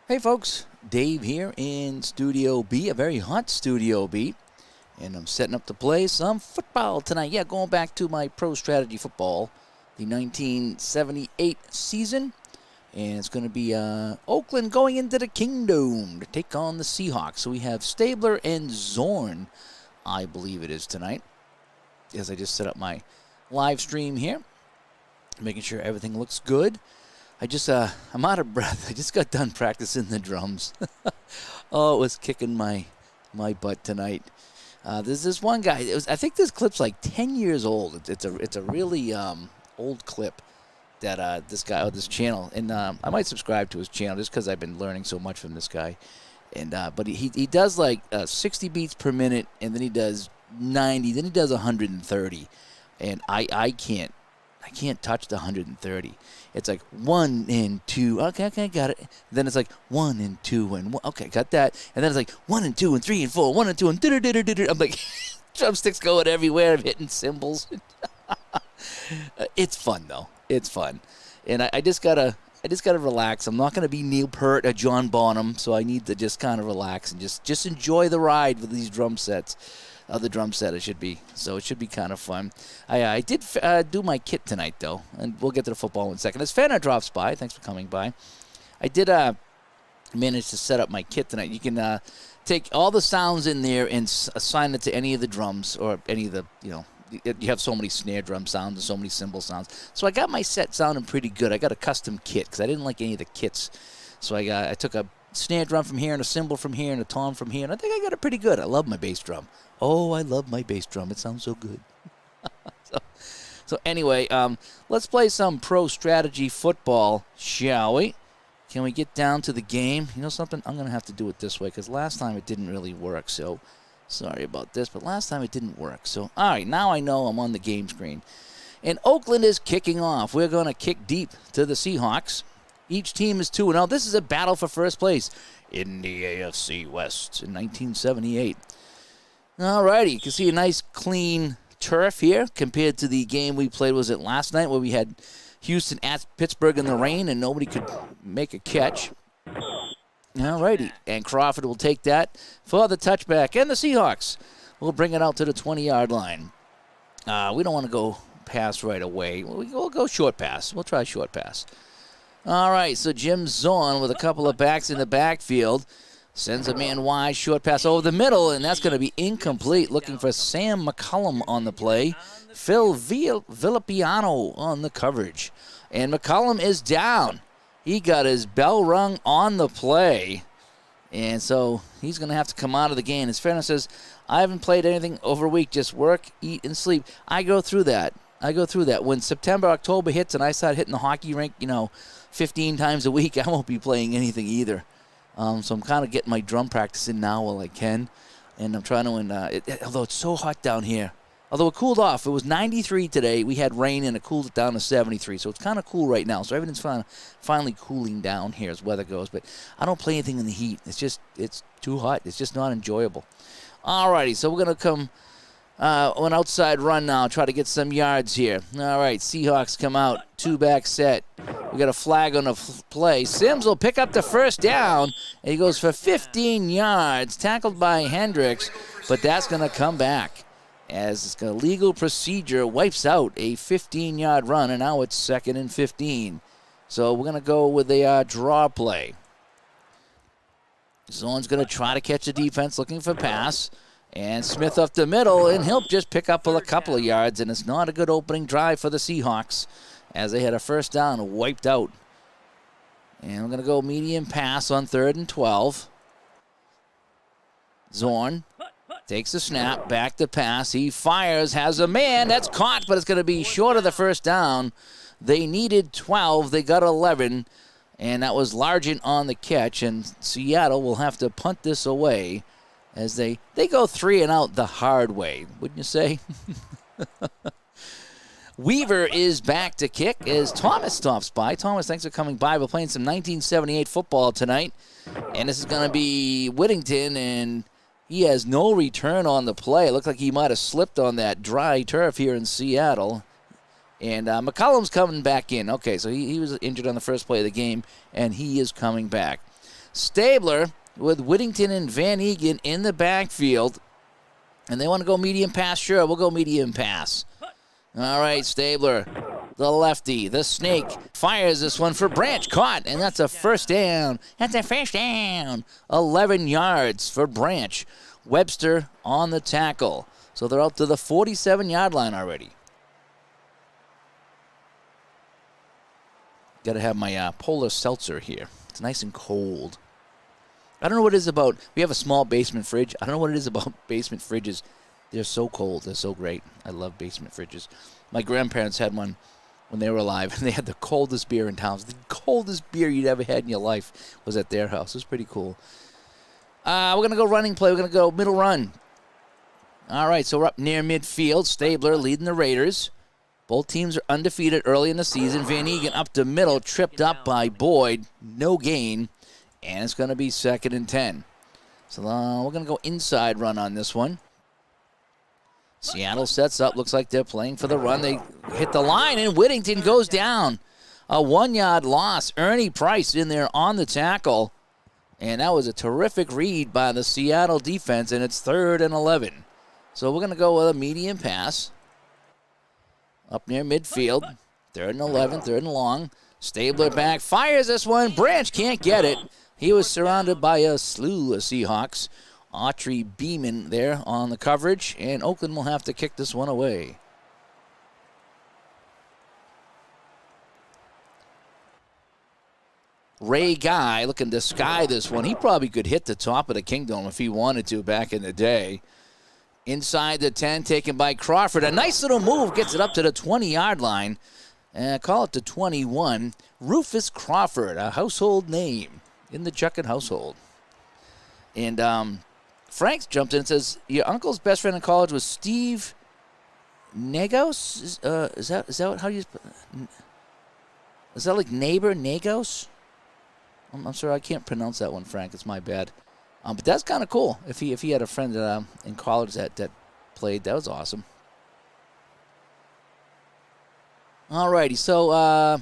Hey folks, Dave here in Studio B, a very hot Studio B, and I'm setting up to play some football tonight. Yeah, going back to my pro strategy football, the 1978 season, and it's going to be Oakland going into the Kingdome to take on the Seahawks. So we have Stabler and Zorn, I believe it is tonight, as I just set up my live stream here, making sure everything looks good. I'm out of breath. I just got done practicing the drums. Oh, it was kicking my butt tonight. There's this one guy. I think this clip's like 10 years old. It's a really old clip that this guy, this channel, and I might subscribe to his channel just because I've been learning so much from this guy. And but he does like 60 beats per minute, and then he does 90, then he does 130, and I can't touch the 130. It's like 1 and 2. Okay, got it. Then it's like 1 and 2 and 1. Okay, got that. And then it's like 1 and 2 and 3 and 4. 1 and 2 and I'm like, drumsticks going everywhere. I'm hitting cymbals. It's fun though. It's fun, and I just gotta relax. I'm not gonna be Neil Peart or John Bonham, so I need to just kind of relax and just enjoy the ride with these drum sets. The drum set it should be. So it should be kind of fun. I did do my kit tonight, though, and we'll get to the football in a second. As Fanner drops by, thanks for coming by. I did manage to set up my kit tonight. You can take all the sounds in there and assign it to any of the drums or any of the, you have so many snare drum sounds and so many cymbal sounds. So I got my set sounding pretty good. I got a custom kit because I didn't like any of the kits. So I took a snare drum from here and a cymbal from here and a tom from here, and I think I got it pretty good. I love my bass drum. Oh, I love my bass drum. It sounds so good. So anyway, let's play some pro strategy football, shall we? Can we get down to the game? You know something? I'm going to have to do it this way because last time it didn't really work. So sorry about this, but last time it didn't work. So, all right, now I know I'm on the game screen. And Oakland is kicking off. We're going to kick deep to the Seahawks. Each team is 2-0. This is a battle for first place in the AFC West in 1978. All righty, you can see a nice clean turf here compared to the game we played, was it last night, where we had Houston at Pittsburgh in the rain and nobody could make a catch. All righty, and Crawford will take that for the touchback, and the Seahawks will bring it out to the 20-yard line. We don't want to go pass right away. We'll go short pass. We'll try short pass. All right, so Jim Zorn with a couple of backs in the backfield. Sends a man wide, short pass over the middle, and that's going to be incomplete. Looking for Sam McCollum on the play. Phil Villapiano on the coverage. And McCollum is down. He got his bell rung on the play. And so he's going to have to come out of the game. As Fairness says, I haven't played anything over a week, just work, eat, and sleep. I go through that. When September, October hits and I start hitting the hockey rink, 15 times a week, I won't be playing anything either. So I'm kind of getting my drum practice in now while I can. And I'm trying to, although it's so hot down here. Although it cooled off. It was 93 today. We had rain and it cooled it down to 73. So it's kind of cool right now. So everything's finally cooling down here as weather goes. But I don't play anything in the heat. It's too hot. It's just not enjoyable. All righty, so we're going to come an outside run now, try to get some yards here. All right, Seahawks come out, two-back set. We got a flag on the play. Sims will pick up the first down, and he goes for 15 yards, tackled by Hendricks, but that's going to come back as a legal procedure wipes out a 15-yard run, and now it's 2nd and 15. So we're going to go with a draw play. Zorn's going to try to catch the defense, looking for pass. And Smith up the middle, and he'll just pick up a couple of yards, and it's not a good opening drive for the Seahawks as they had a first down wiped out. And we're going to go medium pass on 3rd and 12. Zorn takes the snap, back to pass. He fires, has a man. That's caught, but it's going to be short of the first down. They needed 12. They got 11, and that was Largent on the catch, and Seattle will have to punt this away as they go 3 and out the hard way, wouldn't you say? Weaver is back to kick as Thomas stops by. Thomas, thanks for coming by. We're playing some 1978 football tonight, and this is going to be Whittington, and he has no return on the play. It looked like he might have slipped on that dry turf here in Seattle. And McCollum's coming back in. Okay, so he was injured on the first play of the game, and he is coming back. Stabler with Whittington and Van Egan in the backfield. And they want to go medium pass? Sure, we'll go medium pass. All right, Stabler, the lefty, the snake, fires this one for Branch. Caught, and that's a first down. That's a first down. 11 yards for Branch. Webster on the tackle. So they're out to the 47-yard line already. Got to have my polar seltzer here. It's nice and cold. I don't know what it is about. We have a small basement fridge. I don't know what it is about basement fridges. They're so cold. They're so great. I love basement fridges. My grandparents had one when they were alive, and they had the coldest beer in town. The coldest beer you'd ever had in your life was at their house. It was pretty cool. We're going to go running play. We're going to go middle run. All right, so we're up near midfield. Stabler leading the Raiders. Both teams are undefeated early in the season. Van Egan up to middle, tripped up by Boyd. No gain. And it's going to be 2nd and 10. So we're going to go inside run on this one. Seattle sets up. Looks like they're playing for the run. They hit the line, and Whittington goes down. A 1-yard loss. Ernie Price in there on the tackle. And that was a terrific read by the Seattle defense, and it's 3rd and 11. So we're going to go with a medium pass. Up near midfield. 3rd and 11, 3rd and long. Stabler back, fires this one. Branch can't get it. He was surrounded by a slew of Seahawks. Autry Beeman there on the coverage, and Oakland will have to kick this one away. Ray Guy looking to sky this one. He probably could hit the top of the Kingdom if he wanted to back in the day. Inside the 10, taken by Crawford. A nice little move, gets it up to the 20-yard line. Call it to 21. Rufus Crawford, a household name in the Chuckett household. And Frank jumped in and says, your uncle's best friend in college was Steve Negos? Is that how you... Is that like neighbor, Negos? I'm sorry, I can't pronounce that one, Frank. It's my bad. But that's kind of cool. If he had a friend in college that played, that was awesome. All righty, so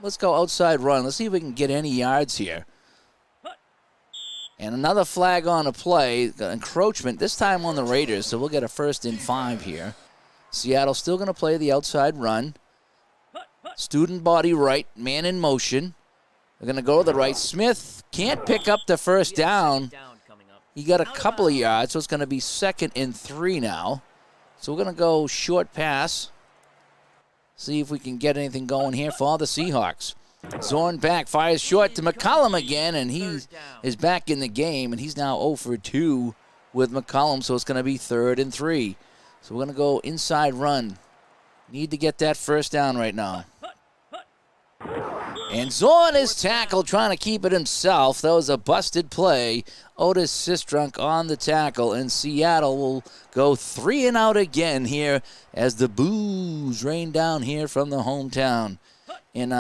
let's go outside run. Let's see if we can get any yards here. And another flag on a play, encroachment, this time on the Raiders, so we'll get a 1st and 5 here. Seattle still going to play the outside run. Student body right, man in motion. They're going to go to the right. Smith can't pick up the first down. He got a couple of yards, so it's going to be 2nd and 3 now. So we're going to go short pass. See if we can get anything going here for the Seahawks. Zorn back, fires short to McCollum again, and he is back in the game, and he's now 0 for 2 with McCollum, so it's going to be 3rd and 3. So we're going to go inside run. Need to get that first down right now. And Zorn is tackled, trying to keep it himself. That was a busted play. Otis Sistrunk on the tackle, and Seattle will go 3 and out again here as the boos rain down here from the hometown. And,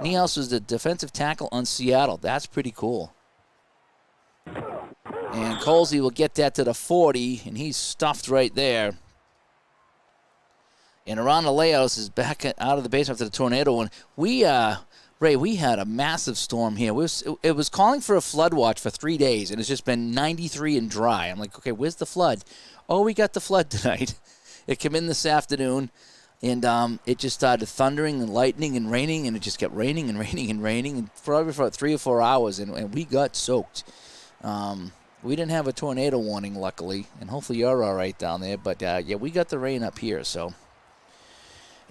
Niels was the defensive tackle on Seattle. That's pretty cool. And Colsey will get that to the 40, and he's stuffed right there. And Aaron Laos is back out of the base after the tornado. And we had a massive storm here. It was calling for a flood watch for 3 days, and it's just been 93 and dry. I'm like, okay, where's the flood? Oh, we got the flood tonight. It came in this afternoon, and it just started thundering and lightning and raining, and it just kept raining and raining and raining, and probably for 3 or 4 hours, and we got soaked. We didn't have a tornado warning, luckily, and hopefully you're all right down there. But, yeah, we got the rain up here, so...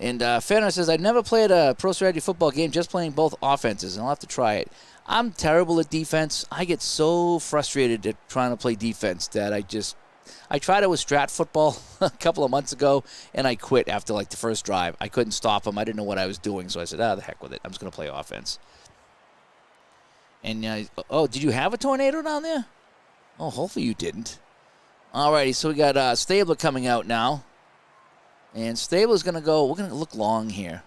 And Fenner says, I've never played a pro strategy football game, just playing both offenses, and I'll have to try it. I'm terrible at defense. I get so frustrated at trying to play defense that I tried it with strat football a couple of months ago, and I quit after, like, the first drive. I couldn't stop them. I didn't know what I was doing, so I said, the heck with it. I'm just going to play offense. And, did you have a tornado down there? Oh, hopefully you didn't. All righty, so we got Stabler coming out now. And Stabler's going to go, we're going to look long here.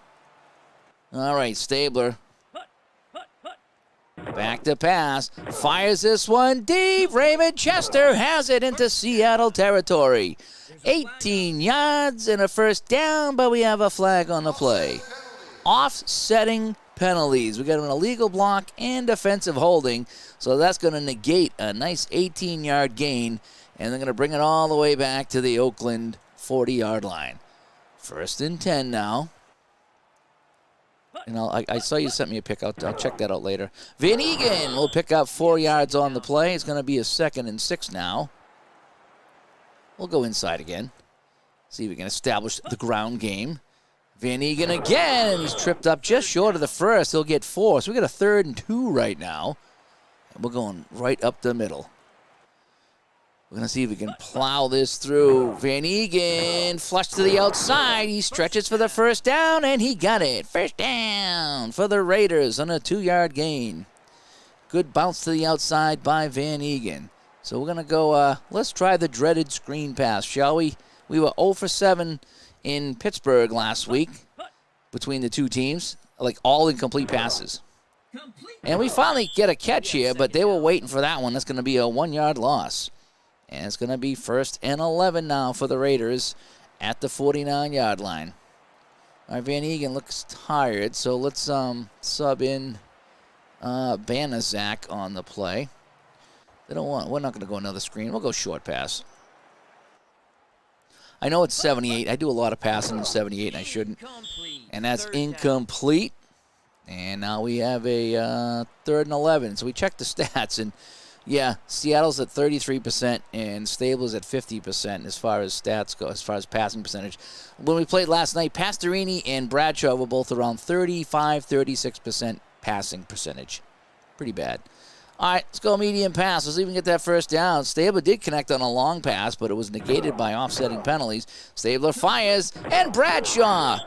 All right, Stabler. Back to pass. Fires this one deep. Raymond Chester has it into Seattle territory. 18 yards and a first down, but we have a flag on the play. Offsetting penalties. We got an illegal block and defensive holding, so that's going to negate a nice 18-yard gain, and they're going to bring it all the way back to the Oakland 40-yard line. 1st and 10 now. And I saw you sent me a pick. I'll check that out later. Van Eegen will pick up 4 yards on the play. It's going to be a 2nd and 6 now. We'll go inside again. See if we can establish the ground game. Van Eegen again, and he's tripped up just short of the first. He'll get 4. So we got a 3rd and 2 right now. And we're going right up the middle. We're going to see if we can plow this through. Van Eegen, flush to the outside. He stretches for the 1st down, and he got it. 1st down for the Raiders on a 2-yard gain. Good bounce to the outside by Van Eegen. So we're going to go, let's try the dreaded screen pass, shall we? We were 0 for 7 in Pittsburgh last week between the two teams, like all incomplete passes. And we finally get a catch here, but they were waiting for that one. That's going to be a 1-yard loss. And it's going to be 1st and 11 now for the Raiders at the 49-yard line. All right, Van Eegen looks tired, so let's sub in Banaszak on the play. We're not going to go another screen. We'll go short pass. I know it's 78. I do a lot of passing in 78, and I shouldn't. And that's incomplete. And now we have a 3rd and 11. So we checked the stats, and yeah, Seattle's at 33% and Stabler's at 50% as far as stats go, as far as passing percentage. When we played last night, Pastorini and Bradshaw were both around 35, 36% passing percentage. Pretty bad. All right, let's go medium pass. Let's see if we can get that 1st down. Stabler did connect on a long pass, but it was negated by offsetting penalties. Stabler fires, and Bradshaw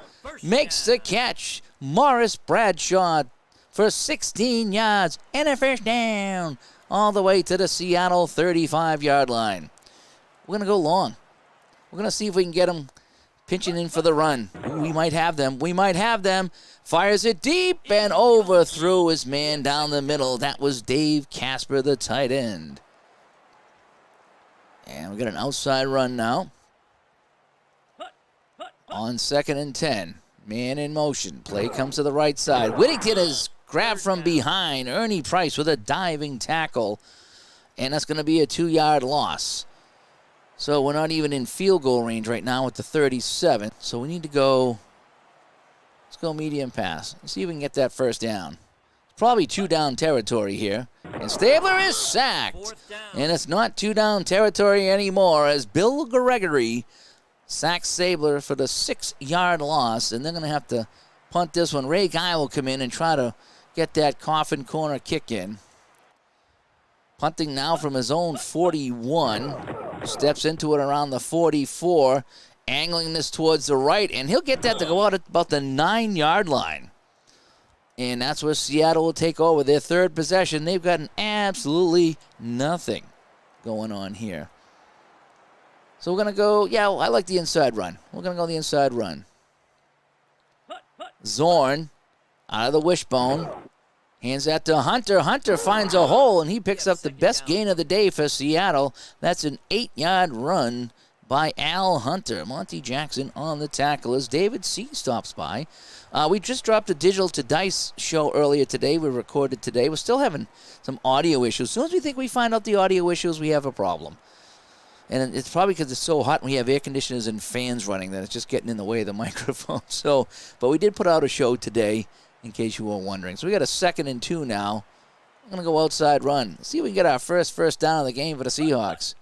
makes the catch. Morris Bradshaw for 16 yards and a 1st down all the way to the Seattle 35-yard line. We're going to go long. We're going to see if we can get them pinching in for the run. We might have them. We might have them. Fires it deep and overthrew his man down the middle. That was Dave Casper, the tight end. And we got an outside run now. On 2nd and 10. Man in motion. Play comes to the right side. Whittington is grabbed from behind. Ernie Price with a diving tackle. And that's going to be a 2-yard loss. So we're not even in field goal range right now with the 37. So we need to go, let's go medium pass. Let's see if we can get that 1st down. It's probably 2-down territory here. And Stabler is sacked. And it's not 2-down territory anymore as Bill Gregory sacks Stabler for the 6-yard loss. And they're going to have to punt this one. Ray Guy will come in and try to get that coffin corner kick in. Punting now from his own 41. Steps into it around the 44. Angling this towards the right. And he'll get that to go out at about the 9-yard line. And that's where Seattle will take over their 3rd possession. They've gotten absolutely nothing going on here. So we're going to go, yeah, I like the inside run. We're going to go the inside run. Zorn out of the wishbone. Hands that to Hunter. Hunter finds a hole, and he picks up the best gain of the day for Seattle. That's an 8-yard run by Al Hunter. Monty Jackson on the tackle as David C. stops by. We just dropped a Digital to Dice show earlier today. We recorded today. We're still having some audio issues. As soon as we think we find out the audio issues, we have a problem. And it's probably because it's so hot and we have air conditioners and fans running that it's just getting in the way of the microphone. So, but we did put out a show today, in case you were wondering. So we got a 2nd and 2 now. I'm going to go outside run. Let's see if we can get our first down of the game for the Seahawks.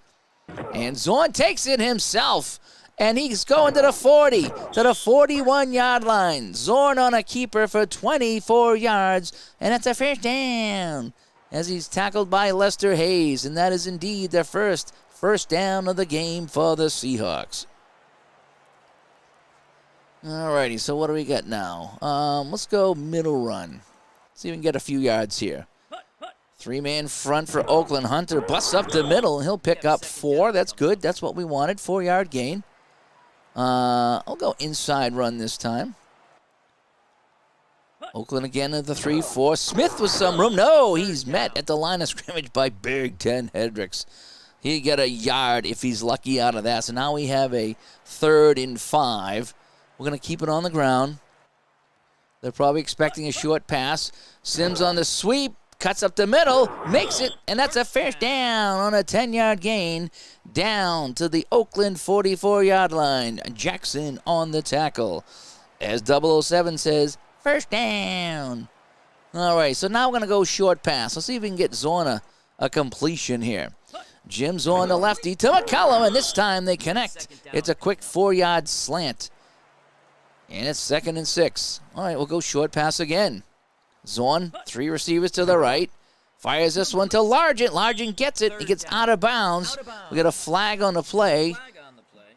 And Zorn takes it himself. And he's going to the 40, to the 41-yard line. Zorn on a keeper for 24 yards. And that's a 1st down as he's tackled by Lester Hayes. And that is indeed their first down of the game for the Seahawks. Alrighty, so what do we got now? Let's go middle run. See if we can get a few yards here. 3-man front for Oakland. Hunter busts up the middle, and he'll pick up 4. That's good. That's what we wanted. 4-yard gain. I'll go inside run this time. Oakland again at the 3-4. Smith with some room. No, he's met at the line of scrimmage by Big Ten Hendricks. He'll get a yard if he's lucky out of that. So now we have a 3rd and 5. We're going to keep it on the ground. They're probably expecting a short pass. Sims on the sweep, cuts up the middle, makes it, and that's a first down on a 10-yard gain down to the Oakland 44-yard line. Jackson on the tackle. As 007 says, first down. All right, so now we're going to go short pass. Let's see if we can get Zorn a completion here. Jim Zorn, the lefty, to McCollum, and this time they connect. It's a quick 4-yard slant. And it's 2nd and 6. All right, we'll go short pass again. Zorn, 3 receivers to the right. Fires this one to Largent. Largent gets it. He gets out of bounds. We got a flag on the play.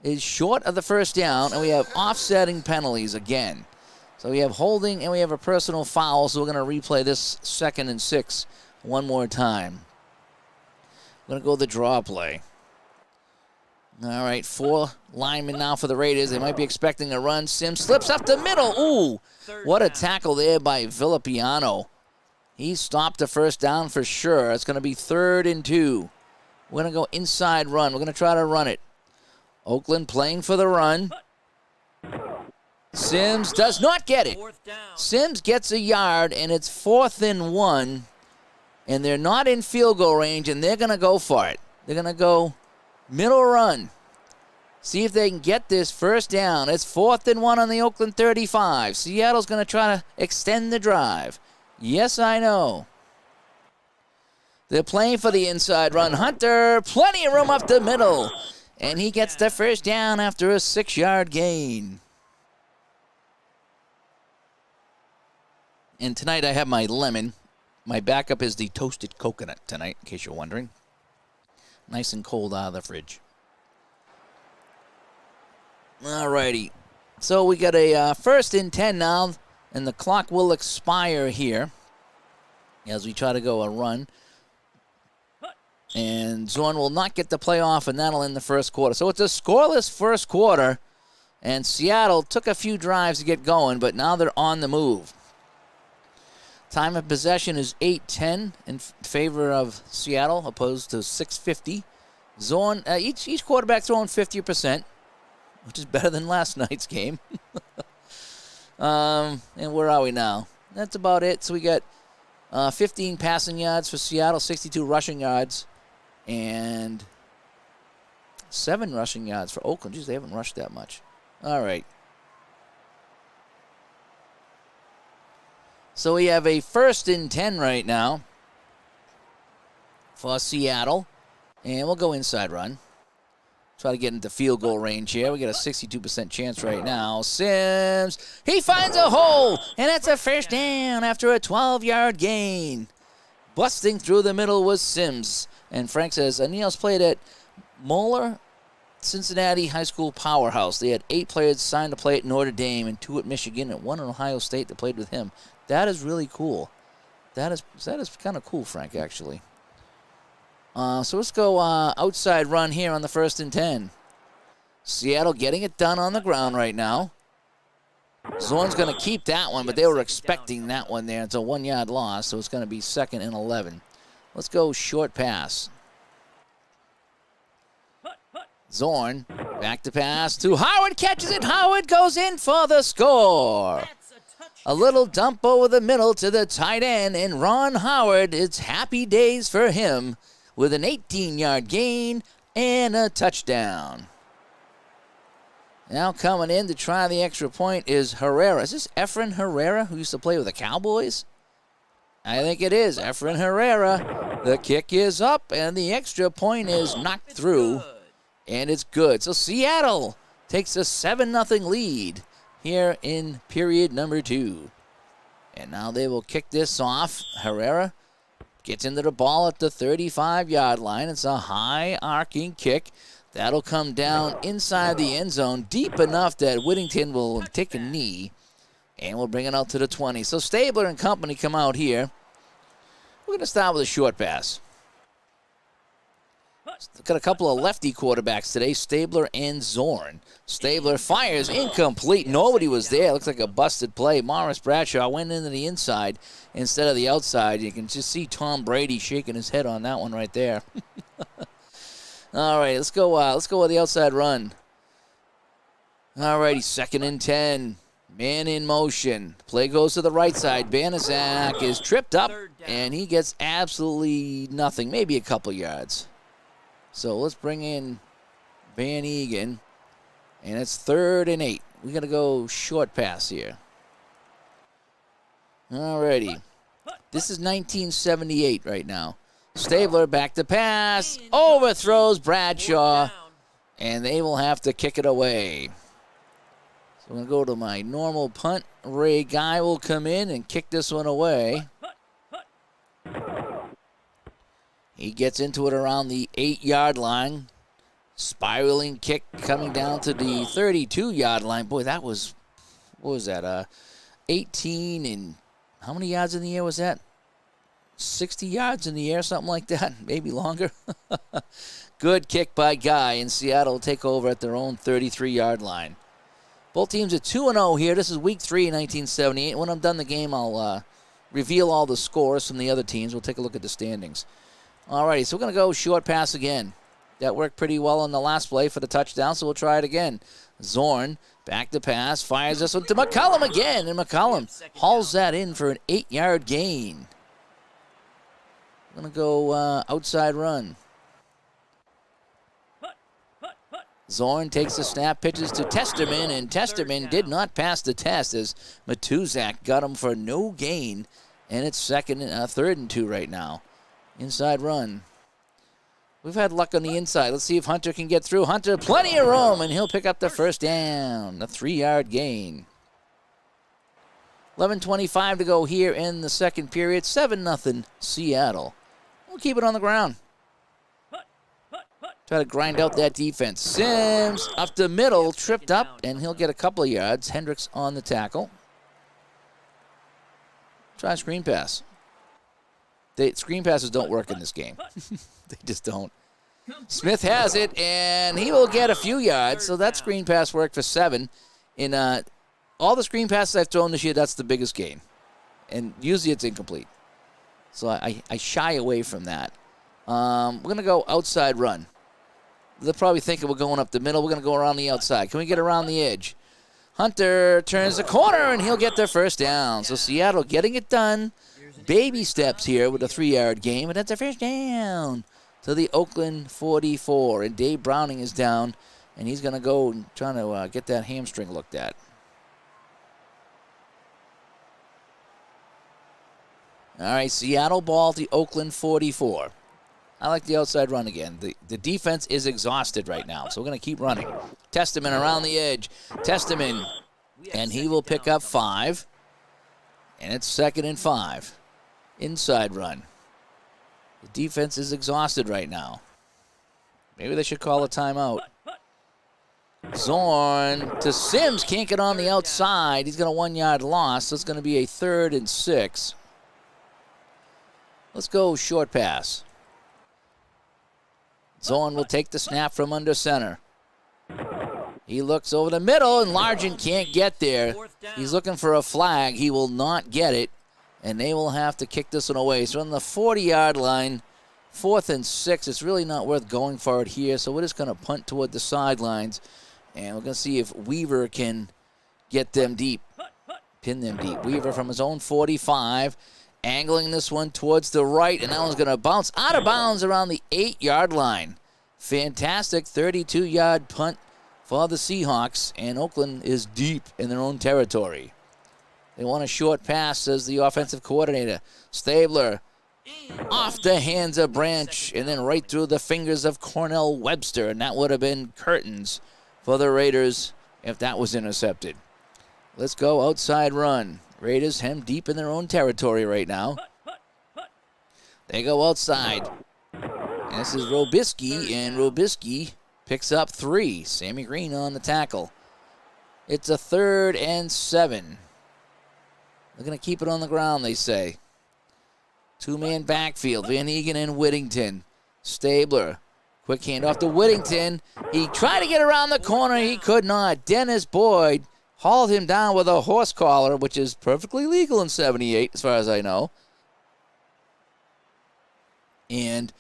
Is short of the first down, and we have offsetting penalties again. So we have holding, and we have a personal foul, so we're going to replay this 2nd and 6 one more time. We're going to go the draw play. All right, 4 linemen now for the Raiders. They might be expecting a run. Sims slips up the middle. Ooh, what a tackle there by Villapiano. He stopped the first down for sure. It's going to be 3rd and 2. We're going to go inside run. We're going to try to run it. Oakland playing for the run. Sims does not get it. Sims gets a yard, and it's 4th and 1. And they're not in field goal range, and they're going to go for it. They're going to go middle run. See if they can get this first down. It's 4th and 1 on the Oakland 35. Seattle's going to try to extend the drive. Yes, I know. They're playing for the inside run. Hunter, plenty of room up the middle. And he gets the first down after a 6-yard gain. And tonight I have my lemon. My backup is the toasted coconut tonight, in case you're wondering. Nice and cold out of the fridge. All righty. So we got a 1st and 10 now, and the clock will expire here as we try to go a run. And Zorn will not get the play off, and that'll end the first quarter. So it's a scoreless first quarter, and Seattle took a few drives to get going, but now they're on the move. Time of possession is 8:10 in favor of Seattle, opposed to 6:50. Zorn, each quarterback throwing 50%, which is better than last night's game. And where are we now? That's about it. So we got 15 passing yards for Seattle, 62 rushing yards, and 7 rushing yards for Oakland. Jeez, they haven't rushed that much. All right. So we have a 1st and 10 right now for Seattle. And we'll go inside run. Try to get into field goal range here. We got a 62% chance right now. Sims, he finds a hole, and that's a first down after a 12-yard gain. Busting through the middle was Sims. And Frank says, Niels played at Moeller Cincinnati High School Powerhouse. They had 8 players signed to play at Notre Dame and 2 at Michigan and 1 at Ohio State that played with him. That is really cool. That is kind of cool, Frank, actually. So let's go outside run here on the 1st and 10. Seattle getting it done on the ground right now. Zorn's going to keep that one, but they were expecting that one there. It's a 1-yard loss, so it's going to be 2nd and 11. Let's go short pass. Zorn, back to pass to Howard, catches it. Howard goes in for the score. A little dump over the middle to the tight end, and Ron Howard, it's happy days for him with an 18-yard gain and a touchdown. Now coming in to try the extra point is Herrera. Is this Efren Herrera, who used to play with the Cowboys? I think it is. Efren Herrera. The kick is up, and the extra point is knocked through, and it's good. So Seattle takes a 7-0 lead here in period number 2. And now they will kick this off. Herrera gets into the ball at the 35-yard line. It's a high arcing kick. That'll come down inside the end zone, deep enough that Whittington will take a knee, and we'll bring it out to the 20. So Stabler and company come out here. We're going to start with a short pass. Got a couple of lefty quarterbacks today, Stabler and Zorn. Stabler fires incomplete. Nobody was there. Looks like a busted play. Morris Bradshaw went into the inside instead of the outside. You can just see Tom Brady shaking his head on that one right there. All right, let's go with the outside run. All righty, 2nd and 10. Man in motion. Play goes to the right side. Banaszak is tripped up, and he gets absolutely nothing, maybe a couple yards. So let's bring in Van Egan, and it's 3rd and 8. We're going to go short pass here. Alrighty. This is 1978 right now. Stabler back to pass. Overthrows Bradshaw, and they will have to kick it away. So I'm going to go to my normal punt. Ray Guy will come in and kick this one away. He gets into it around the 8-yard line. Spiraling kick coming down to the 32-yard line. Boy, that was, what was that? 18 and how many yards in the air was that? 60 yards in the air, something like that. Maybe longer. Good kick by Guy, and Seattle will take over at their own 33-yard line. Both teams are 2-0 here. This is week 3 in 1978. When I'm done the game, I'll reveal all the scores from the other teams. We'll take a look at the standings. Alrighty, so we're going to go short pass again. That worked pretty well on the last play for the touchdown, so we'll try it again. Zorn, back to pass, fires this one to McCollum again, and McCollum hauls that in for an 8-yard gain. We're going to go outside run. Zorn takes the snap, pitches to Testerman, and Testerman did not pass the test as Matuzak got him for no gain, and it's 3rd and 2 right now. Inside run. We've had luck on the inside. Let's see if Hunter can get through. Hunter, plenty of room, and he'll pick up the first down. A 3-yard gain. 11:25 to go here in the second period. 7-0 Seattle. We'll keep it on the ground. Try to grind out that defense. Sims up the middle, tripped up, and he'll get a couple of yards. Hendricks on the tackle. Try a screen pass. Screen passes don't work in this game. They just don't. Smith has it, and he will get a few yards. So that screen pass worked for 7. In all the screen passes I've thrown this year, that's the biggest gain. And usually it's incomplete. So I shy away from that. We're going to go outside run. They're probably thinking we're going up the middle. We're going to go around the outside. Can we get around the edge? Hunter turns the corner, and he'll get their first down. So Seattle getting it done. Baby steps here with a 3-yard gain, but that's a first down to the Oakland 44. And Dave Browning is down, and he's going to go and try to get that hamstring looked at. All right, Seattle ball to Oakland 44. I like the outside run again. The defense is exhausted right now, so we're going to keep running. Testament around the edge. Testament, and he will pick up 5. And it's 2nd and 5. Inside run. The defense is exhausted right now. Maybe they should call a timeout. Zorn to Sims. Can't get on the outside. He's got a 1-yard loss, so it's going to be a 3rd and 6. Let's go short pass. Zorn will take the snap from under center. He looks over the middle, and Largent can't get there. He's looking for a flag. He will not get it, and they will have to kick this one away. So on the 40-yard line, 4th and 6. It's really not worth going for it here, so we're just going to punt toward the sidelines, and we're going to see if Weaver can get them deep, pin them deep. Weaver from his own 45, angling this one towards the right, and that one's going to bounce out of bounds around the 8-yard line. Fantastic 32-yard punt for the Seahawks, and Oakland is deep in their own territory. They want a short pass, says the offensive coordinator. Stabler off the hands of Branch, and then right through the fingers of Cornell Webster, and that would have been curtains for the Raiders if that was intercepted. Let's go outside run. Raiders hem deep in their own territory right now. They go outside. And this is Robisky, and Robisky picks up 3. Sammy Green on the tackle. It's a 3rd and 7. They're going to keep it on the ground, they say. 2-man backfield, Van Egan and Whittington. Stabler, quick handoff to Whittington. He tried to get around the corner. He could not. Dennis Boyd hauled him down with a horse collar, which is perfectly legal in 78, as far as I know. And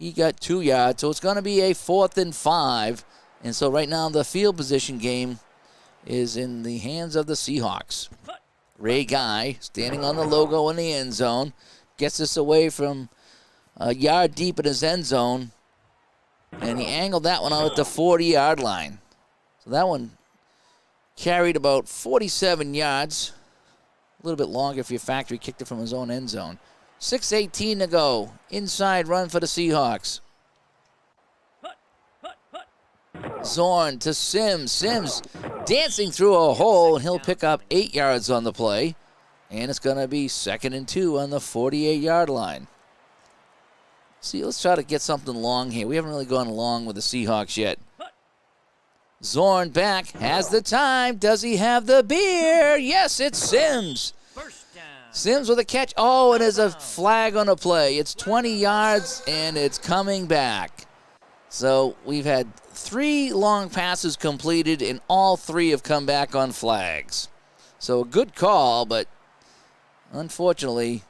he got 2 yards, so it's going to be a 4th and 5. And so right now the field position game is in the hands of the Seahawks. Ray Guy standing on the logo in the end zone. Gets this away from a yard deep in his end zone. And he angled that one out at the 40-yard line. So that one carried about 47 yards. A little bit longer if you factor he kicked it from his own end zone. 6:18 to go. Inside run for the Seahawks. Zorn to Sims. Sims dancing through a hole, and he'll pick up 8 yards on the play. And it's going to be 2nd and 2 on the 48-yard line. See, let's try to get something long here. We haven't really gone long with the Seahawks yet. Zorn back, has the time. Does he have the beer? Yes, it's Sims. Sims with a catch. Oh, and there's a flag on the play. It's 20 yards, and it's coming back. So we've had 3 long passes completed, and all 3 have come back on flags. So a good call, but unfortunately,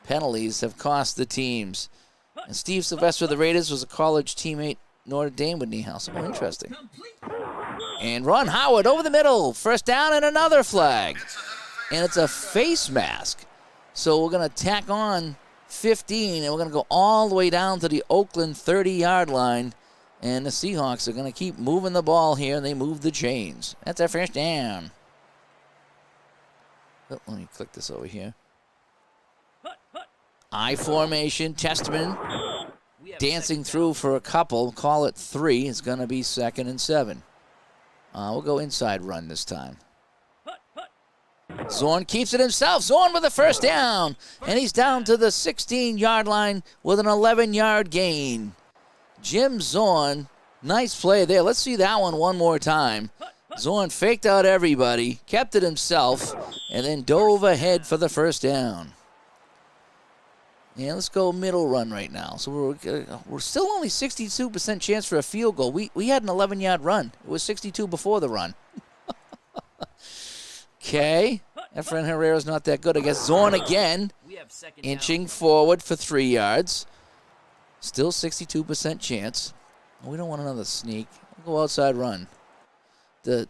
penalties have cost the teams. And Steve Sylvester of the Raiders was a college teammate, Notre Dame with Niehaus. Oh, interesting. And Ron Howard over the middle. First down and another flag. And it's a face mask. So we're going to tack on 15, and we're going to go all the way down to the Oakland 30-yard line. And the Seahawks are going to keep moving the ball here, and they move the chains. That's our first down. Oh, let me click this over here. I formation. Testament dancing through for a couple. Call it 3. It's going to be 2nd and 7. We'll go inside run this time. Zorn keeps it himself. Zorn with the first down. And he's down to the 16-yard line with an 11-yard gain. Jim Zorn, nice play there. Let's see that one more time. Zorn faked out everybody, kept it himself, and then dove ahead for the first down. Yeah, let's go middle run right now. So we're still only 62% chance for a field goal. We had an 11-yard run. It was 62 before the run. Okay. Efren Herrera's not that good. I guess Zorn again, inching forward for 3 yards. Still 62% chance. We don't want another sneak. We'll go outside run. The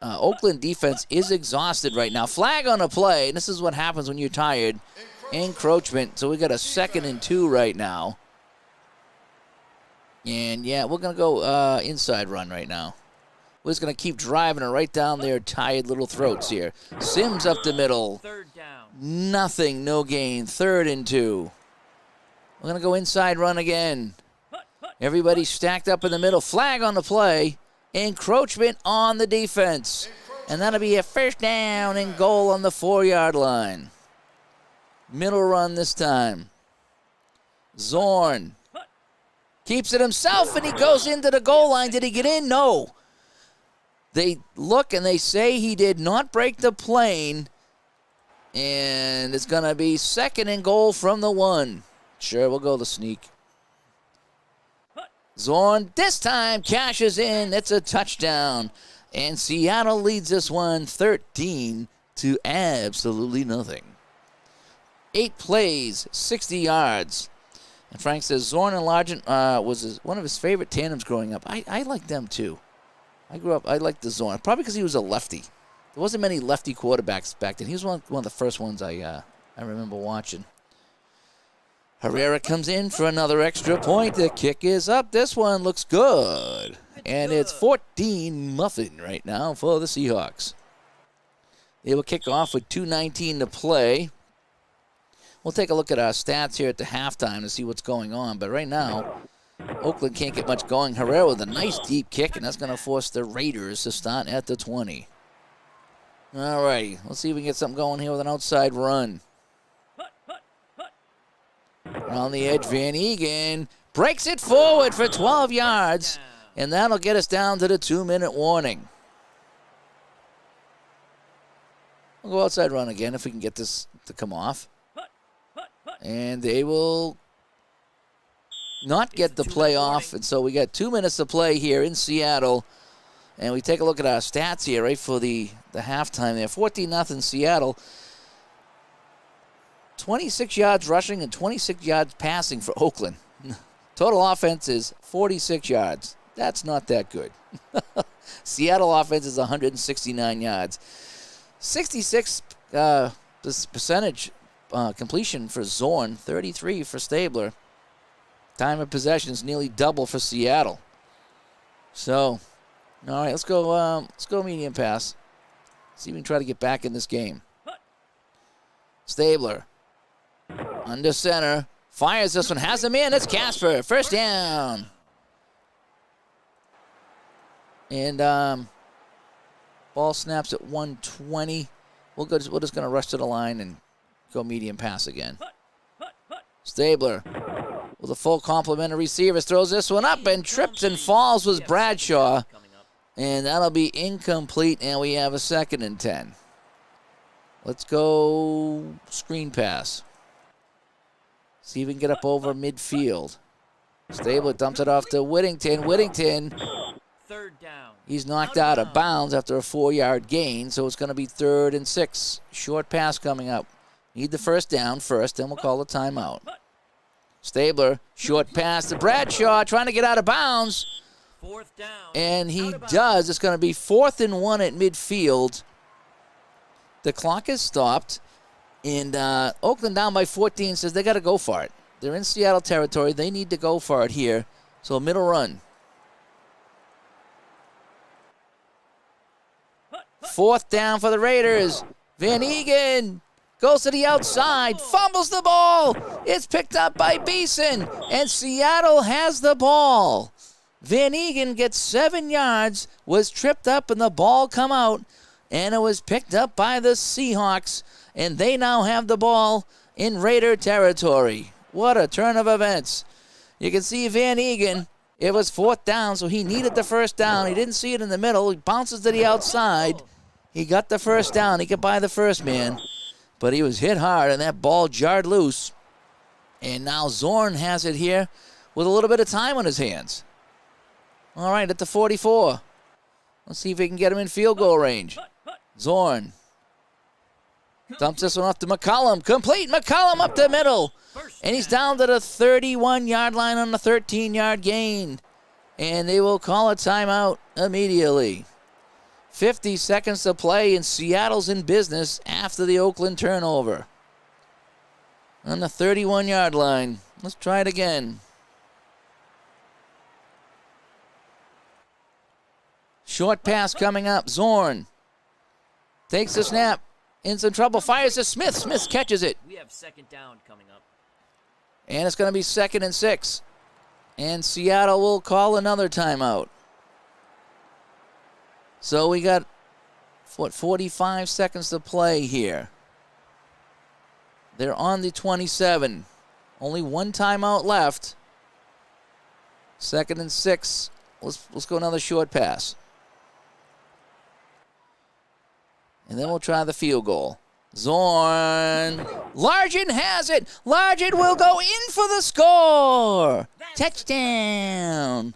Oakland defense is exhausted right now. Flag on a play. And this is what happens when you're tired. Encroachment. So we got a 2nd and 2 right now. And, yeah, we're going to go inside run right now. We're just going to keep driving it right down their tired little throats here. Sims up the middle. Nothing, no gain. 3rd and 2. We're going to go inside run again. Everybody stacked up in the middle. Flag on the play. Encroachment on the defense. And that'll be a first down and goal on the 4-yard line. Middle run this time. Zorn keeps it himself, and he goes into the goal line. Did he get in? No. They look and they say he did not break the plane. And it's going to be 2nd and goal from the 1. Sure, we'll go the sneak. Zorn this time cashes in. It's a touchdown. And Seattle leads this one 13 to absolutely nothing. 8 plays, 60 yards. And Frank says Zorn and Largent was one of his favorite tandems growing up. I like them too. I liked the Zorn, probably because he was a lefty. There wasn't many lefty quarterbacks back then. He was one of the first ones I remember watching. Herrera comes in for another extra point. The kick is up. This one looks good. And it's 14-0 right now for the Seahawks. They will kick off with 2:19 to play. We'll take a look at our stats here at the halftime to see what's going on. But right now, Oakland can't get much going. Herrera with a nice deep kick, and that's going to force the Raiders to start at the 20. All right, let's see if we can get something going here with an outside run. Around the edge, Van Egan breaks it forward for 12 yards, and that'll get us down to the 2-minute warning. We'll go outside run again if we can get this to come off. And they will not get the play off, and so we got 2 minutes to play here in Seattle. And we take a look at our stats here, right, for the halftime there. 14-0 Seattle. 26 yards rushing and 26 yards passing for Oakland. Total offense is 46 yards. That's not that good. Seattle offense is 169 yards. 66 percentage completion for Zorn, 33 for Stabler. Time of possession is nearly double for Seattle. So, all right, let's go medium pass. See if we can try to get back in this game. Stabler under center. Fires this one. Has him in. It's Casper. First down. And ball snaps at 120. We're just going to rush to the line and go medium pass again. Stabler with a full complement of receivers. Throws this one up and trips and falls was Bradshaw. And that'll be incomplete, and we have a 2nd and 10. Let's go screen pass. See if we can get up over midfield. Stabler dumps it off to Whittington. Whittington, 3rd down. He's knocked out of bounds after a 4-yard gain, so it's going to be 3rd and 6. Short pass coming up. Need the first down first, then we'll call the timeout. Stabler, short pass to Bradshaw, trying to get out of bounds. 4th down. And he does. It's going to be 4th and 1 at midfield. The clock is stopped. And Oakland down by 14 says they got to go for it. They're in Seattle territory. They need to go for it here. So middle run. 4th down for the Raiders. Van Egan goes to the outside, fumbles the ball. It's picked up by Beeson, and Seattle has the ball. Van Egan gets 7 yards, was tripped up, and the ball come out, and it was picked up by the Seahawks, and they now have the ball in Raider territory. What a turn of events. You can see Van Egan. It was 4th down, so he needed the first down. He didn't see it in the middle. He bounces to the outside. He got the first down. He could buy the first man, but he was hit hard, and that ball jarred loose. And now Zorn has it here with a little bit of time on his hands. All right, at the 44. Let's see if we can get him in field goal range. Zorn dumps this one off to McCollum. Complete. McCollum up the middle. And he's down to the 31-yard line on the 13-yard gain. And they will call a timeout immediately. 50 seconds to play, and Seattle's in business after the Oakland turnover. On the 31-yard line. Let's try it again. Short pass coming up. Zorn takes the snap. In some trouble. Fires to Smith. Smith catches it. We have 2nd down coming up. And it's going to be 2nd and 6. And Seattle will call another timeout. So we got, 45 seconds to play here. They're on the 27. Only 1 timeout left. 2nd and 6. Let's go another short pass. And then we'll try the field goal. Zorn. Largent has it. Largent will go in for the score. Touchdown.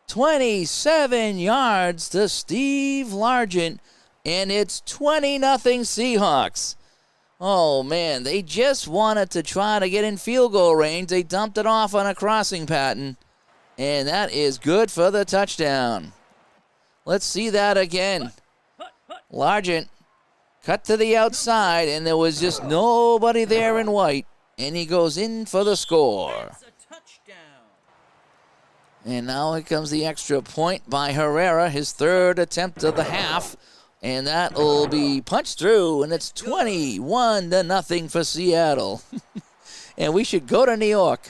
27 yards to Steve Largent. And it's 20-0 Seahawks. Oh, man. They just wanted to try to get in field goal range. They dumped it off on a crossing pattern. And that is good for the touchdown. Let's see that again. Largent cut to the outside, and there was just nobody there in white. And he goes in for the score. It's a touchdown. And now here comes the extra point by Herrera, his 3rd attempt of the half. And that will be punched through, and it's 21-0 for Seattle. And we should go to New York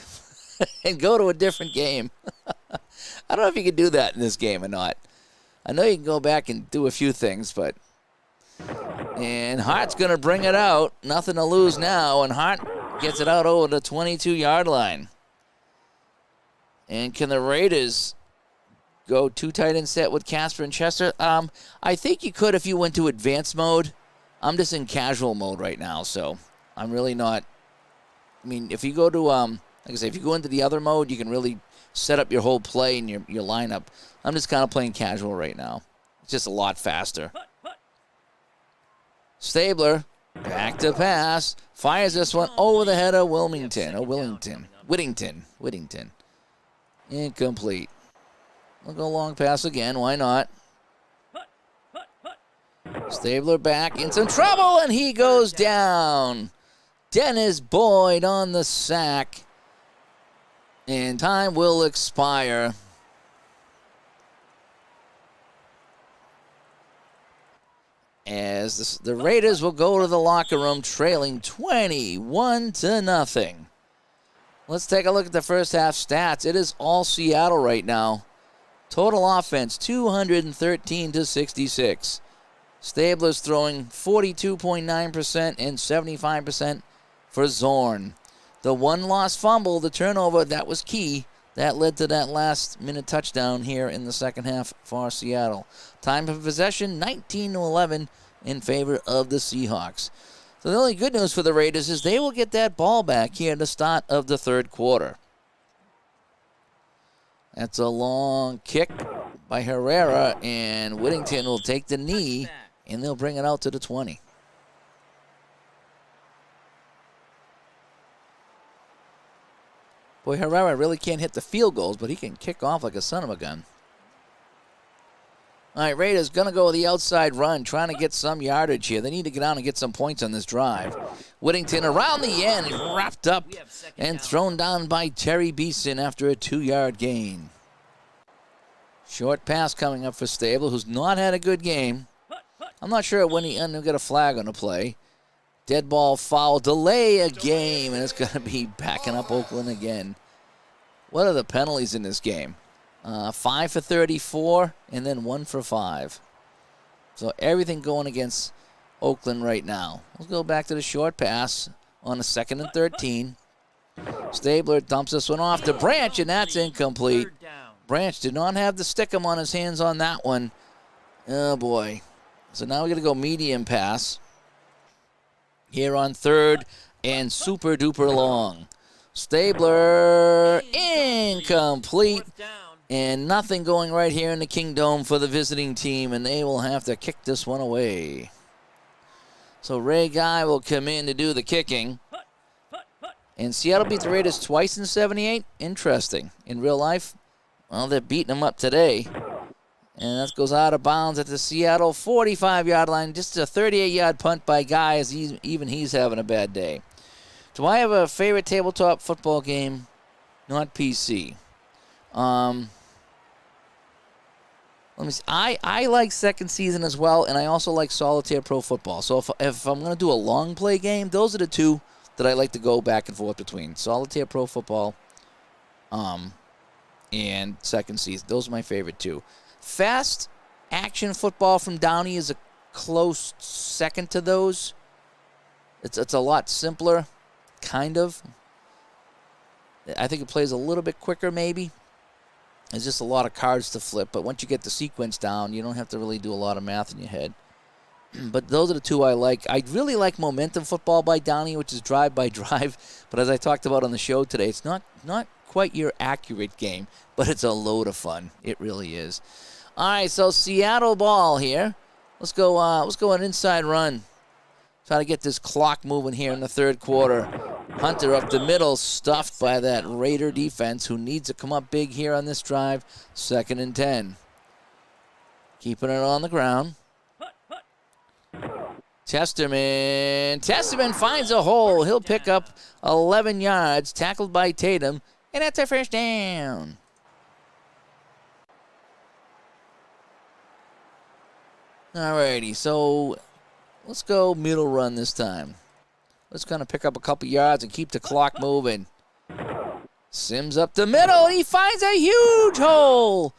and go to a different game. I don't know if you can do that in this game or not. I know you can go back and do a few things, but... And Hart's going to bring it out. Nothing to lose now, and Hart gets it out over the 22-yard line. And can the Raiders go 2 tight end set with Casper and Chester? I think you could if you went to advanced mode. I'm just in casual mode right now, so I'm really not... I mean, if you go to, like I say, if you go into the other mode, you can really set up your whole play and your lineup. I'm just kind of playing casual right now. It's just a lot faster. Stabler, back to pass, fires this one over the head of Whittington. Incomplete. We'll go long pass again. Why not? Stabler back in some trouble, and he goes down. Dennis Boyd on the sack. And time will expire. As the Raiders will go to the locker room trailing 21-0. Let's take a look at the first half stats. It is all Seattle right now. Total offense, 213-66. Stabler's throwing 42.9% and 75% for Zorn. The one lost fumble, the turnover, that was key. That led to that last-minute touchdown here in the second half for Seattle. Time of possession, 19-11 in favor of the Seahawks. So the only good news for the Raiders is they will get that ball back here at the start of the third quarter. That's a long kick by Herrera, and Whittington will take the knee, and they'll bring it out to the 20. Boy, Herrera really can't hit the field goals, but he can kick off like a son of a gun. All right, Raiders going to go with the outside run, trying to get some yardage here. They need to get down and get some points on this drive. Whittington around the end, wrapped up and thrown down by Terry Beeson after a 2-yard gain. Short pass coming up for Stabler, who's not had a good game. I'm not sure when he'll get a flag on the play. Dead ball foul, delay a game, and it's going to be backing up Oakland again. What are the penalties in this game? 5 for 34, and then 1 for 5. So everything going against Oakland right now. Let's go back to the short pass on a 2nd and 13. Stabler dumps this one off to Branch, and that's incomplete. Branch did not have the stickum on his hands on that one. Oh, boy. So now we're going to go medium pass here on 3rd and super duper long. Stabler incomplete, and nothing going right here in the Kingdome for the visiting team, and they will have to kick this one away. So Ray Guy will come in to do the kicking. And Seattle beat the Raiders twice in 78. Interesting. In real life, well, they're beating them up today. And that goes out of bounds at the Seattle 45-yard line. Just a 38-yard punt by Guy, as even he's having a bad day. Do I have a favorite tabletop football game? Not PC. Let me see. I like second season as well, and I also like Solitaire Pro Football. So if I'm going to do a long play game, those are the two that I like to go back and forth between. Solitaire Pro Football and second season. Those are my favorite two. Fast action football from Downey is a close second to those. It's a lot simpler, kind of. I think it plays a little bit quicker, maybe. There's just a lot of cards to flip, but once you get the sequence down, you don't have to really do a lot of math in your head. But those are the two I like. I really like Momentum Football by Downey, which is drive by drive. But as I talked about on the show today, it's not quite your accurate game, but it's a load of fun. It really is. All right, so Seattle ball here. Let's go an inside run. Try to get this clock moving here in the third quarter. Hunter up the middle, stuffed by that Raider defense, who needs to come up big here on this drive. 2nd and 10. Keeping it on the ground. Testerman finds a hole. He'll pick up 11 yards, tackled by Tatum, and that's a first down. Alrighty, so let's go middle run this time. Let's kind of pick up a couple yards and keep the clock moving. Sims up the middle, and he finds a huge hole.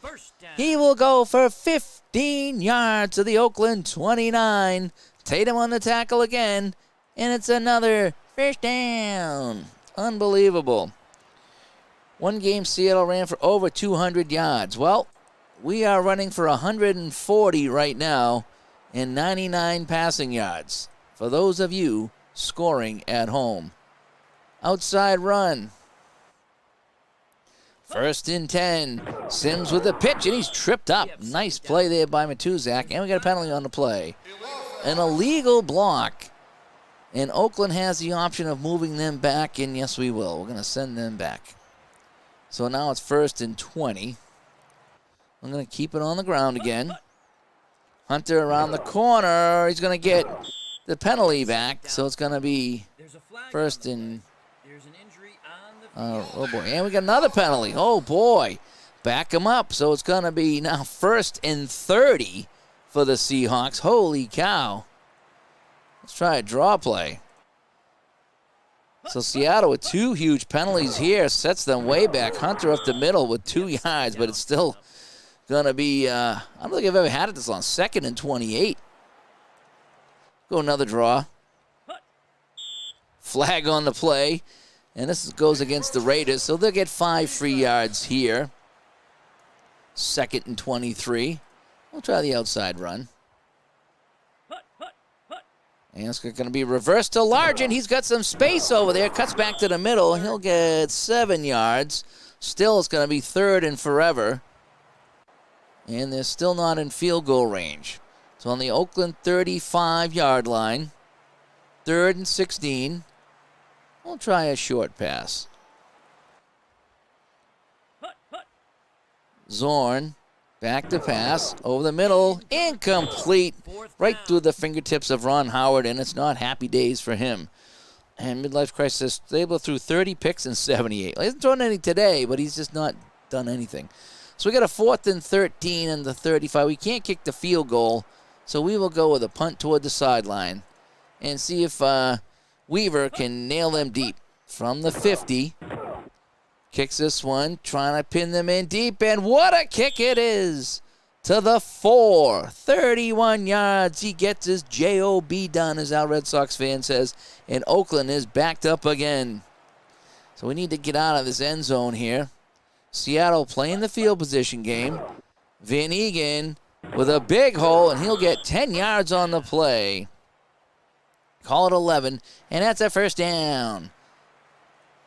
He will go for 15 yards to the Oakland 29. Tatum on the tackle again, and it's another first down. Unbelievable. One game, Seattle ran for over 200 yards. Well, we are running for 140 right now and 99 passing yards for those of you scoring at home. Outside run. 1st and 10. Sims with the pitch, and he's tripped up. Nice play there by Matuzak, and we got a penalty on the play. An illegal block, and Oakland has the option of moving them back, and yes, we will. We're going to send them back. So now it's 1st and 20. I'm going to keep it on the ground again. Hunter around the corner. He's going to get the penalty back, so it's going to be There's a flag first on the and... play. There's an injury on the field. oh, boy. And we got another penalty. Oh, boy. Back him up. So it's going to be now first and 30 for the Seahawks. Holy cow. Let's try a draw play. So Seattle with 2 huge penalties here sets them way back. Hunter up the middle with 2 yards, but it's still going to be, I don't think I've ever had it this long. 2nd and 28. Go another draw. Flag on the play. And this goes against the Raiders, so they'll get 5 free yards here. 2nd and 23. We'll try the outside run. And it's going to be reversed to Largent. He's got some space over there. Cuts back to the middle. He'll get 7 yards. Still, it's going to be 3rd and forever. And they're still not in field goal range. So on the Oakland 35-yard line, 3rd and 16. We'll try a short pass. Zorn, back to pass, over the middle, incomplete, right through the fingertips of Ron Howard, and it's not happy days for him. And Midlife Crisis, Stabler threw 30 picks and 78. He hasn't thrown any today, but he's just not done anything. So we got a 4th and 13 and the 35. We can't kick the field goal, so we will go with a punt toward the sideline and see if Weaver can nail them deep from the 50. Kicks this one, trying to pin them in deep, and what a kick it is! To the 4, 31 yards. He gets his job done, as our Red Sox fan says, and Oakland is backed up again. So we need to get out of this end zone here. Seattle playing the field position game. Van Egan with a big hole, and he'll get 10 yards on the play. Call it 11, and that's a first down.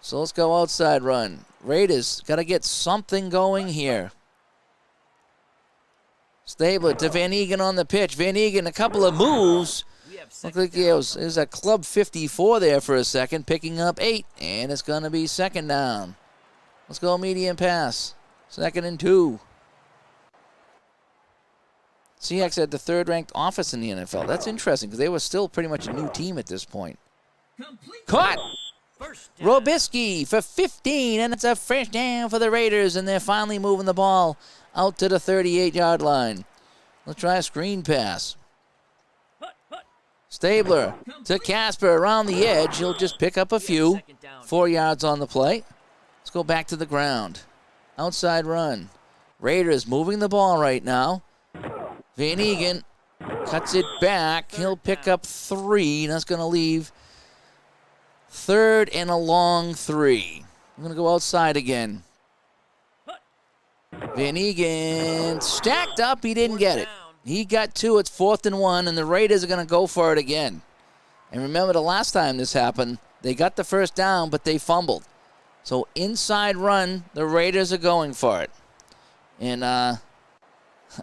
So let's go outside run. Raiders got to get something going here. Stabler to Van Egan on the pitch. Van Egan, a couple of moves. Looked like it was a club 54 there for a second, picking up 8, and it's going to be 2nd down. Let's go medium pass. 2nd and 2. Seahawks had the 3rd-ranked offense in the NFL. That's interesting because they were still pretty much a new team at this point. Caught! Robisky for 15, and it's a first down for the Raiders, and they're finally moving the ball out to the 38-yard line. Let's try a screen pass. Stabler to Casper around the edge. He'll just pick up a few. 4 yards on the play. Let's go back to the ground. Outside run. Raiders moving the ball right now. Van Egan cuts it back. He'll pick up 3, and that's going to leave 3rd and a long 3. I'm going to go outside again. Van Egan stacked up. He didn't get it. He got 2. It's 4th and 1, and the Raiders are going to go for it again. And remember the last time this happened, they got the first down, but they fumbled. So inside run, the Raiders are going for it. And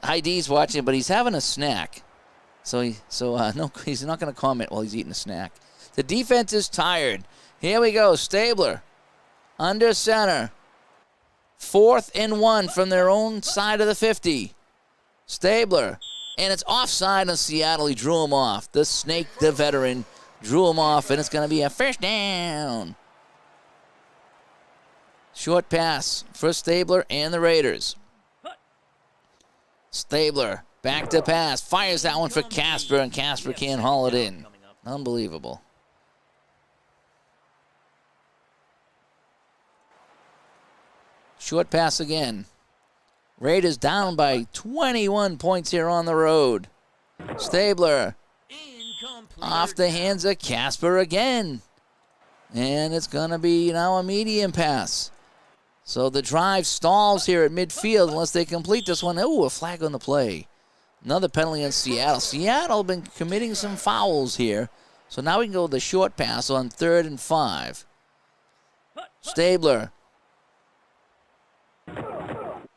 ID's watching, but he's having a snack. So no, he's not going to comment while he's eating a snack. The defense is tired. Here we go. Stabler under center. 4th and 1 from their own side of the 50. Stabler. And it's offside on Seattle. He drew him off. The Snake, the veteran, drew him off, and it's going to be a first down. Short pass for Stabler and the Raiders. Stabler back to pass. Fires that one for Casper, and Casper can't haul it in. Unbelievable. Short pass again. Raiders down by 21 points here on the road. Stabler off the hands of Casper again. And it's going to be now a medium pass. So the drive stalls here at midfield unless they complete this one. Oh, a flag on the play. Another penalty on Seattle. Seattle been committing some fouls here. So now we can go with the short pass on 3rd and 5. Stabler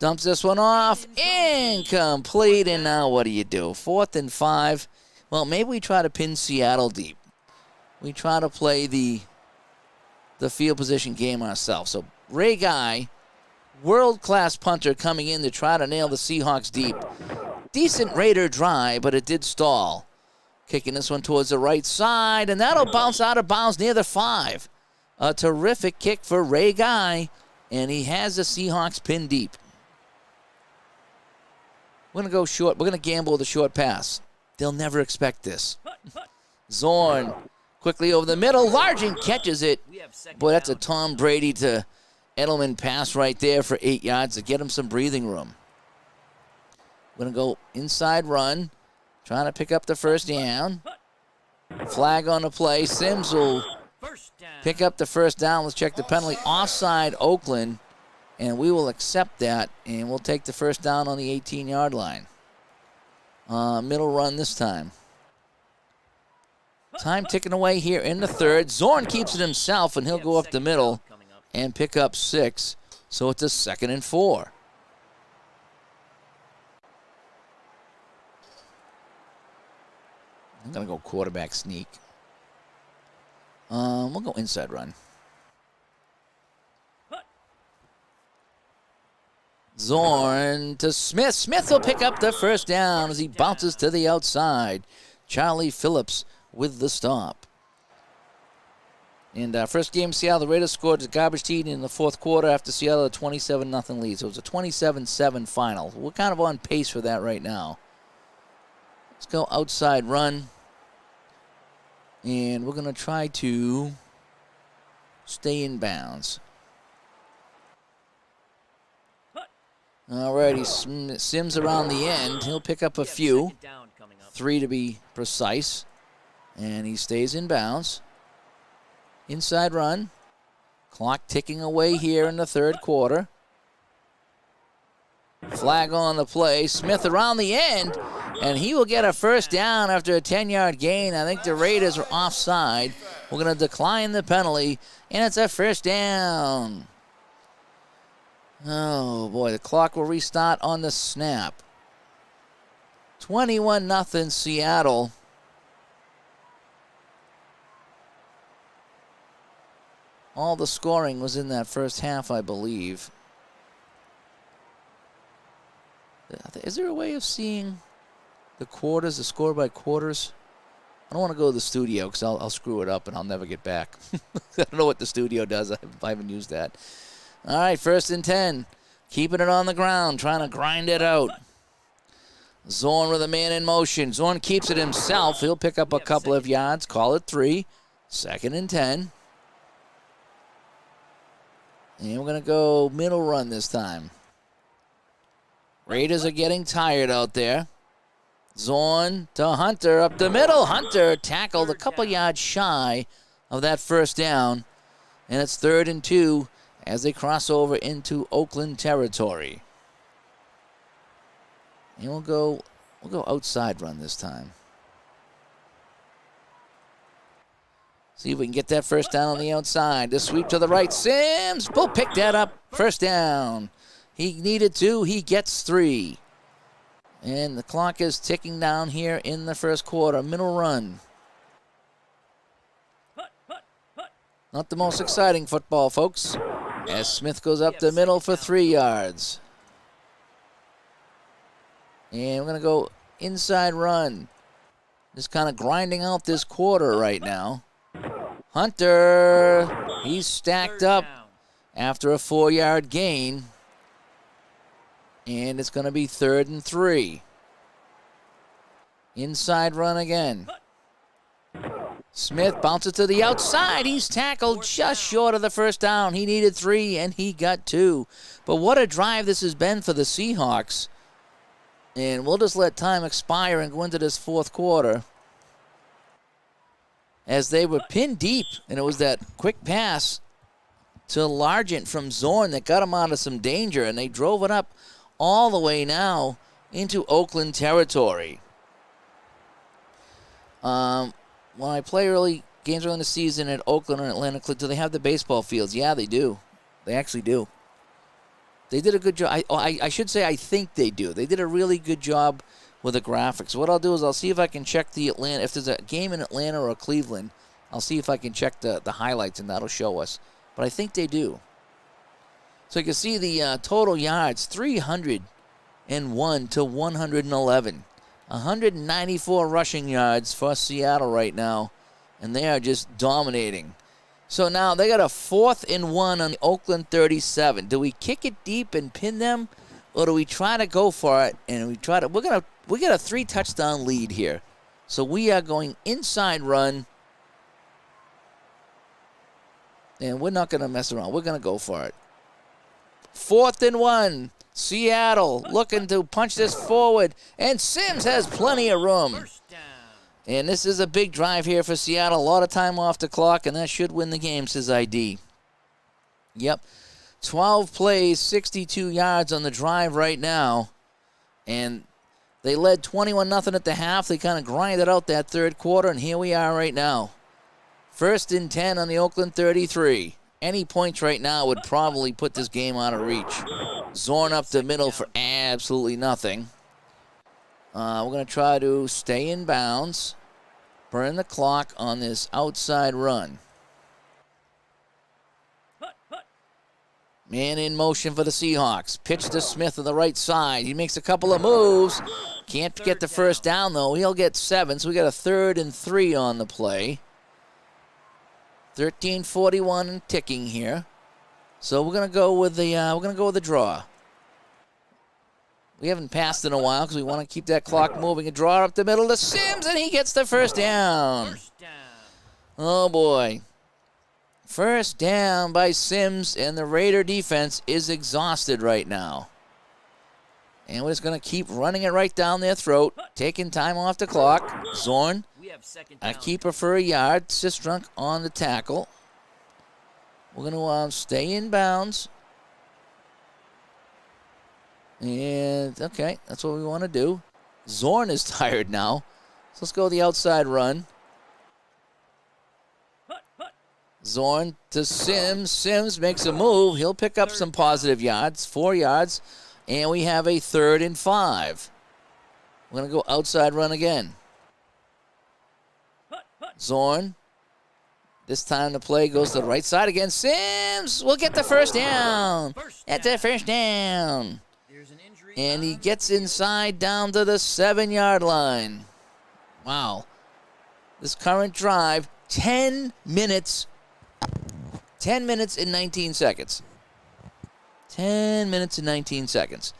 dumps this one off. Incomplete. And now what do you do? 4th and 5. Well, maybe we try to pin Seattle deep. We try to play the field position game ourselves. So Ray Guy, world-class punter, coming in to try to nail the Seahawks deep. Decent Raider drive, but it did stall. Kicking this one towards the right side, and that'll bounce out of bounds near the 5. A terrific kick for Ray Guy, and he has the Seahawks pinned deep. We're going to go short. We're going to gamble with a short pass. They'll never expect this. Zorn quickly over the middle. Largent catches it. Boy, that's a Tom Brady to Edelman pass right there for 8 yards to get him some breathing room. We're going to go inside run. Trying to pick up the first down. Flag on the play. Sims will pick up the first down. Let's check the penalty. Offside Oakland. And we will accept that. And we'll take the first down on the 18-yard line. Middle run this time. Time ticking away here in the third. Zorn keeps it himself, and he'll go up the middle and pick up 6. So it's a 2nd and 4. I'm going to go quarterback sneak. We'll go inside run. Zorn to Smith. Smith will pick up the first down as he bounces to the outside. Charlie Phillips with the stop. And first game, Seattle, the Raiders scored a garbage time in the fourth quarter after Seattle had a 27-0 lead. So it was a 27-7 final. We're kind of on pace for that right now. Let's go outside run. And we're going to try to stay in bounds. Alrighty, Sims around the end. He'll pick up a few. 3 to be precise. And he stays in bounds. Inside run. Clock ticking away here in the third quarter. Flag on the play. Smith around the end. And he will get a first down after a 10-yard gain. I think the Raiders are offside. We're going to decline the penalty. And it's a first down. Oh, boy. The clock will restart on the snap. 21-0 Seattle. All the scoring was in that first half, I believe. Is there a way of seeing the quarters, the score by quarters? I don't want to go to the studio because I'll screw it up and I'll never get back. I don't know what the studio does. I haven't used that. All right, 1st and 10. Keeping it on the ground, trying to grind it out. Zorn with a man in motion. Zorn keeps it himself. He'll pick up a couple of yards. Call it 3. 2nd and 10. And we're going to go middle run this time. Raiders are getting tired out there. Zorn to Hunter up the middle. Hunter tackled a couple yards shy of that first down. And it's 3rd and 2 as they cross over into Oakland territory. And we'll go outside run this time. See if we can get that first down on the outside. The sweep to the right. Sims will pick that up. First down. He needed 2. He gets 3. And the clock is ticking down here in the first quarter. Middle run. Not the most exciting football, folks. As Smith goes up the middle for 3 yards. And we're going to go inside run. Just kind of grinding out this quarter right now. Hunter, he's stacked up after a 4-yard gain. And it's going to be 3rd and 3. Inside run again. Smith bounces to the outside. He's tackled just short of the first down. He needed 3, and he got 2. But what a drive this has been for the Seahawks. And we'll just let time expire and go into this fourth quarter. As they were pinned deep, and it was that quick pass to Largent from Zorn that got him out of some danger, and they drove it up all the way now into Oakland territory. When I play games early in the season at Oakland or Atlanta, do they have the baseball fields? Yeah, they do. They actually do. They did a good job. I should say I think they do. They did a really good job with the graphics. What I'll do is I'll see if I can check the Atlanta. If there's a game in Atlanta or Cleveland, I'll see if I can check the highlights, and that'll show us. But I think they do. So you can see the total yards, 300 to 111. 194 rushing yards for Seattle right now, and they are just dominating. So now they got a 4th and 1 on the Oakland 37. Do we kick it deep and pin them, or do we try to go for it and we got a 3-touchdown lead here. So we are going inside run, and we're not going to mess around. We're going to go for it. 4th and 1. Seattle looking to punch this forward, and Sims has plenty of room. First down. And this is a big drive here for Seattle. A lot of time off the clock, and that should win the game, says ID. Yep. 12 plays, 62 yards on the drive right now. And they led 21-0 at the half. They kind of grinded out that third quarter, and here we are right now. 1st and 10 on the Oakland 33. Any points right now would probably put this game out of reach. Zorn up the middle for absolutely nothing. We're going to try to stay in bounds, burn the clock on this outside run. Man in motion for the Seahawks. Pitch to Smith on the right side. He makes a couple of moves. Can't get the first down, though. He'll get 7, so we got a 3rd and 3 on the play. 13:41 and ticking here. So we're gonna go with the draw. We haven't passed in a while because we want to keep that clock moving. A draw up the middle to Sims, and he gets the first down. First down. Oh boy. First down by Sims, and the Raider defense is exhausted right now. And we're just gonna keep running it right down their throat, taking time off the clock. Zorn. We have second A down. keeper for a yard. Sistrunk on the tackle. We're going to stay in bounds. And, okay, that's what we want to do. Zorn is tired now. So let's go the outside run. Zorn to Sims. Sims makes a move. He'll pick up some positive yards. 4 yards. And we have a 3rd and 5. We're going to go outside run again. Zorn. This time the play goes to the right side again. Sims will get the first down. That's the first down. There's an injury And he on gets the field. inside down to the 7-yard line. Wow. This current drive, 10 minutes. 10 minutes and 19 seconds. 10 minutes and 19 seconds.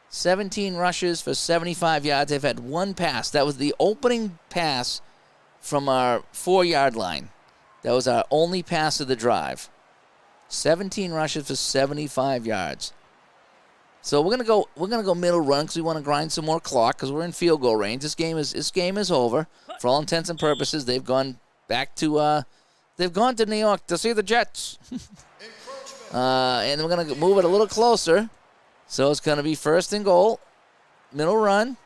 17 rushes for 75 yards. They've had 1 pass. That was the opening pass from our 4-yard line. That was our only pass of the drive. 17 rushes for 75 yards. So we're gonna go middle run because we want to grind some more clock because we're in field goal range. This game is over for all intents and purposes. They've gone back to New York to see the Jets. And we're gonna move it a little closer. So it's gonna be 1st and goal, middle run.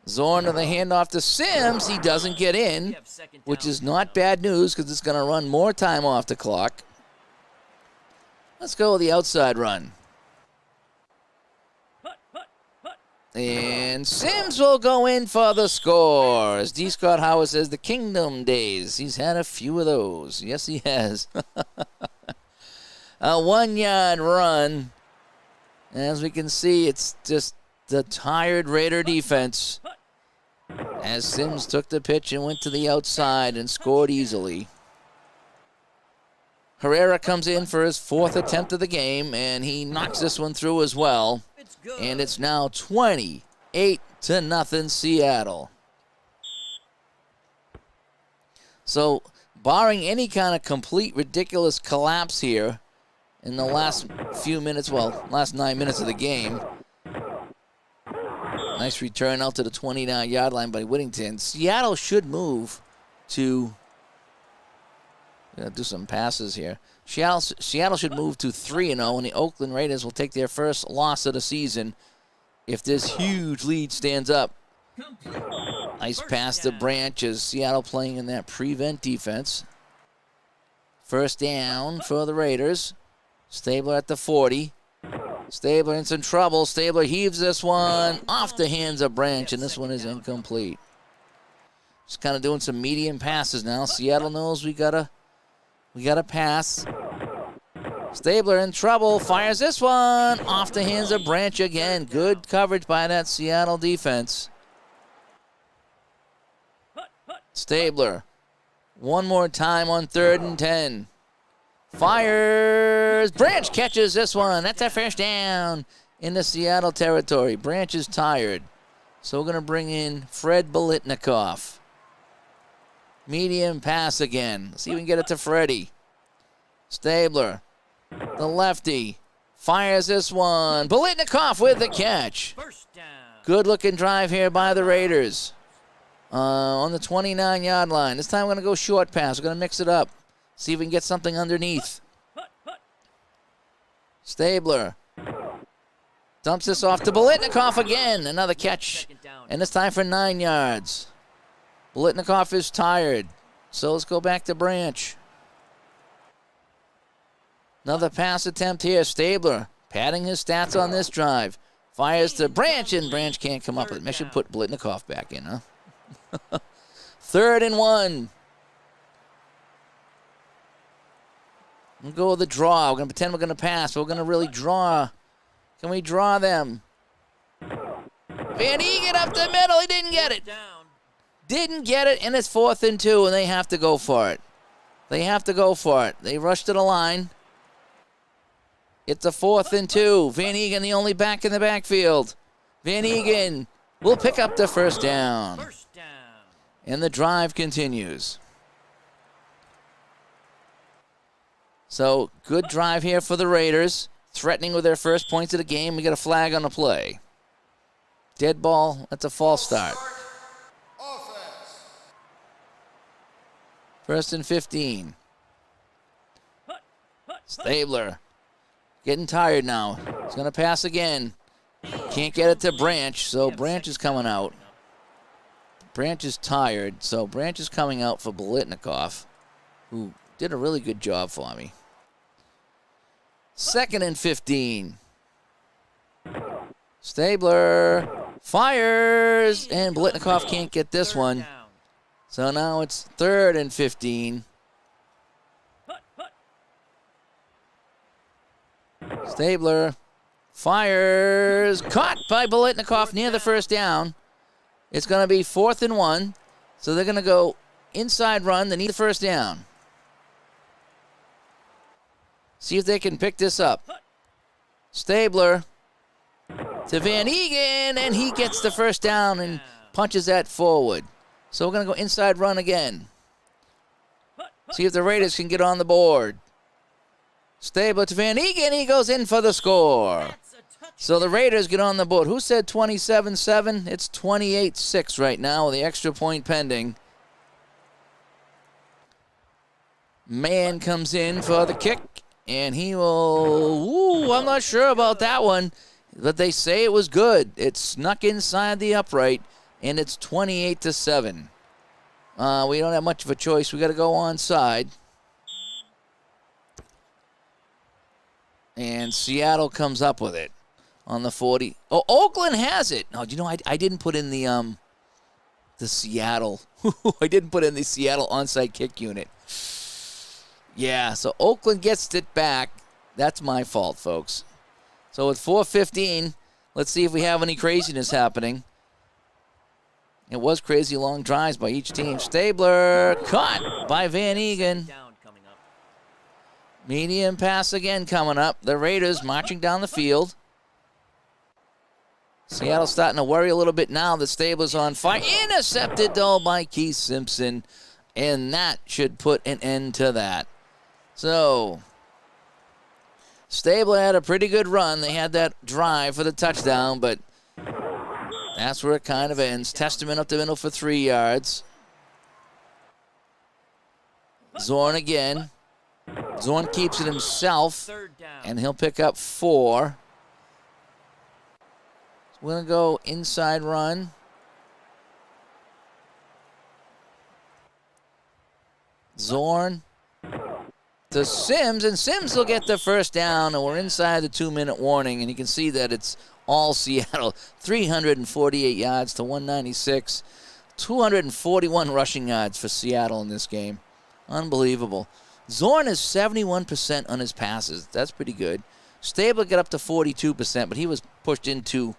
Zorn to the handoff to Sims. He doesn't get We in, have second which down. is not bad news because it's going to run more time off the clock. Let's go with the outside run. And Sims will go in for the score. As D. Scott Howard says, the Kingdom days. He's had a few of those. Yes, he has. A 1-yard run. As we can see, it's just the tired Raider defense. As Sims took the pitch and went to the outside and scored easily. Herrera comes in for his 4th attempt of the game, and he knocks this one through as well. It's good. And it's now 28-0 Seattle. So, barring any kind of complete ridiculous collapse here in the last few minutes, last 9 minutes of the game. Nice return out to the 29-yard line by Whittington. Seattle should move to... I'm going to do some passes here. Seattle should move to 3-0, and the Oakland Raiders will take their first loss of the season if this huge lead stands up. Complete. Nice First pass to down. Branch as Seattle playing in that prevent defense. First down for the Raiders. Stabler at the 40. Stabler in some trouble. Stabler heaves this one off the hands of Branch, and this one is incomplete. Just kind of doing some medium passes now. Seattle knows we gotta pass. Stabler in trouble, fires this one off the hands of Branch again. Good coverage by that Seattle defense. Stabler, one more time on 3rd and 10. Fires, Branch catches this one. That's a first down into Seattle territory. Branch is tired, so we're going to bring in Fred Biletnikoff. Medium pass again. Let's see if we can get it to Freddie. Stabler, the lefty, fires this one. Biletnikoff with the catch. First down. Good looking drive here by the Raiders. On the 29-yard line. This time we're going to go short pass. We're going to mix it up. See if we can get something underneath. Stabler dumps this off to Biletnikoff again. Another catch. Second down. And this time for 9 yards. Biletnikoff is tired. So let's go back to Branch. Another pass attempt here. Stabler padding his stats on this drive. Fires to Branch, and Branch can't come up with it. Maybe I should put Biletnikoff back in, huh? 3rd and 1. We'll go with the draw. We're going to pretend we're going to pass, but we're going to really draw. Can we draw them? Van Egan up the middle. He didn't get it. Down. Didn't get it, and it's 4th and 2, and they have to go for it. They have to go for it. They rush to the line. It's a 4th and 2. Van Egan, the only back in the backfield. Van Egan will pick up the first down. First down. And the drive continues. So, good drive here for the Raiders. Threatening with their first points of the game. We got a flag on the play. Dead ball. That's a false start. 1st and 15. Stabler getting tired now. He's going to pass again. Can't get it to Branch, so Branch is coming out. Branch is tired, so Branch is coming out for Biletnikoff, who did a really good job for me. 2nd and 15. Stabler fires, and Biletnikoff can't get this one. So now it's 3rd and 15. Stabler fires. Caught by Biletnikoff near the first down. It's going to be 4th and 1. So they're going to go inside run. They need the first down. See if they can pick this up. Stabler to Van Egan, and he gets the first down and punches that forward. So we're going to go inside run again. See if the Raiders can get on the board. Stabler to Van Egan. He goes in for the score. So the Raiders get on the board. Who said 27-7? It's 28-6 right now with the extra point pending. Mann comes in for the kick, and he will... I'm not sure about that one, but they say it was good. It snuck inside the upright, and it's 28-7. We don't have much of a choice. We got to go onside. And Seattle comes up with it on the 40. Oh, Oakland has it. No, I didn't put in the Seattle. I didn't put in the Seattle onside kick unit. Yeah, so Oakland gets it back. That's my fault, folks. So with 4:15, let's see if we have any craziness happening. It was crazy long drives by each team. Stabler caught by Van Egan. Down coming up. Medium pass again coming up. The Raiders marching down the field. Seattle's starting to worry a little bit now that Stabler's on fire. Intercepted, though, by Keith Simpson. And that should put an end to that. So, Stabler had a pretty good run. They had that drive for the touchdown, but that's where it kind of ends. Testament up the middle for 3 yards. Zorn again. Zorn keeps it himself, 3rd down. and he'll pick up 4. We're going to go inside run. Zorn to Sims, and Sims will get the first down, and we're inside the 2-minute warning, and you can see that it's all Seattle. 348 yards to 196. 241 rushing yards for Seattle in this game. Unbelievable. Zorn is 71% on his passes. That's pretty good. Stabler got up to 42%, but he was pushed into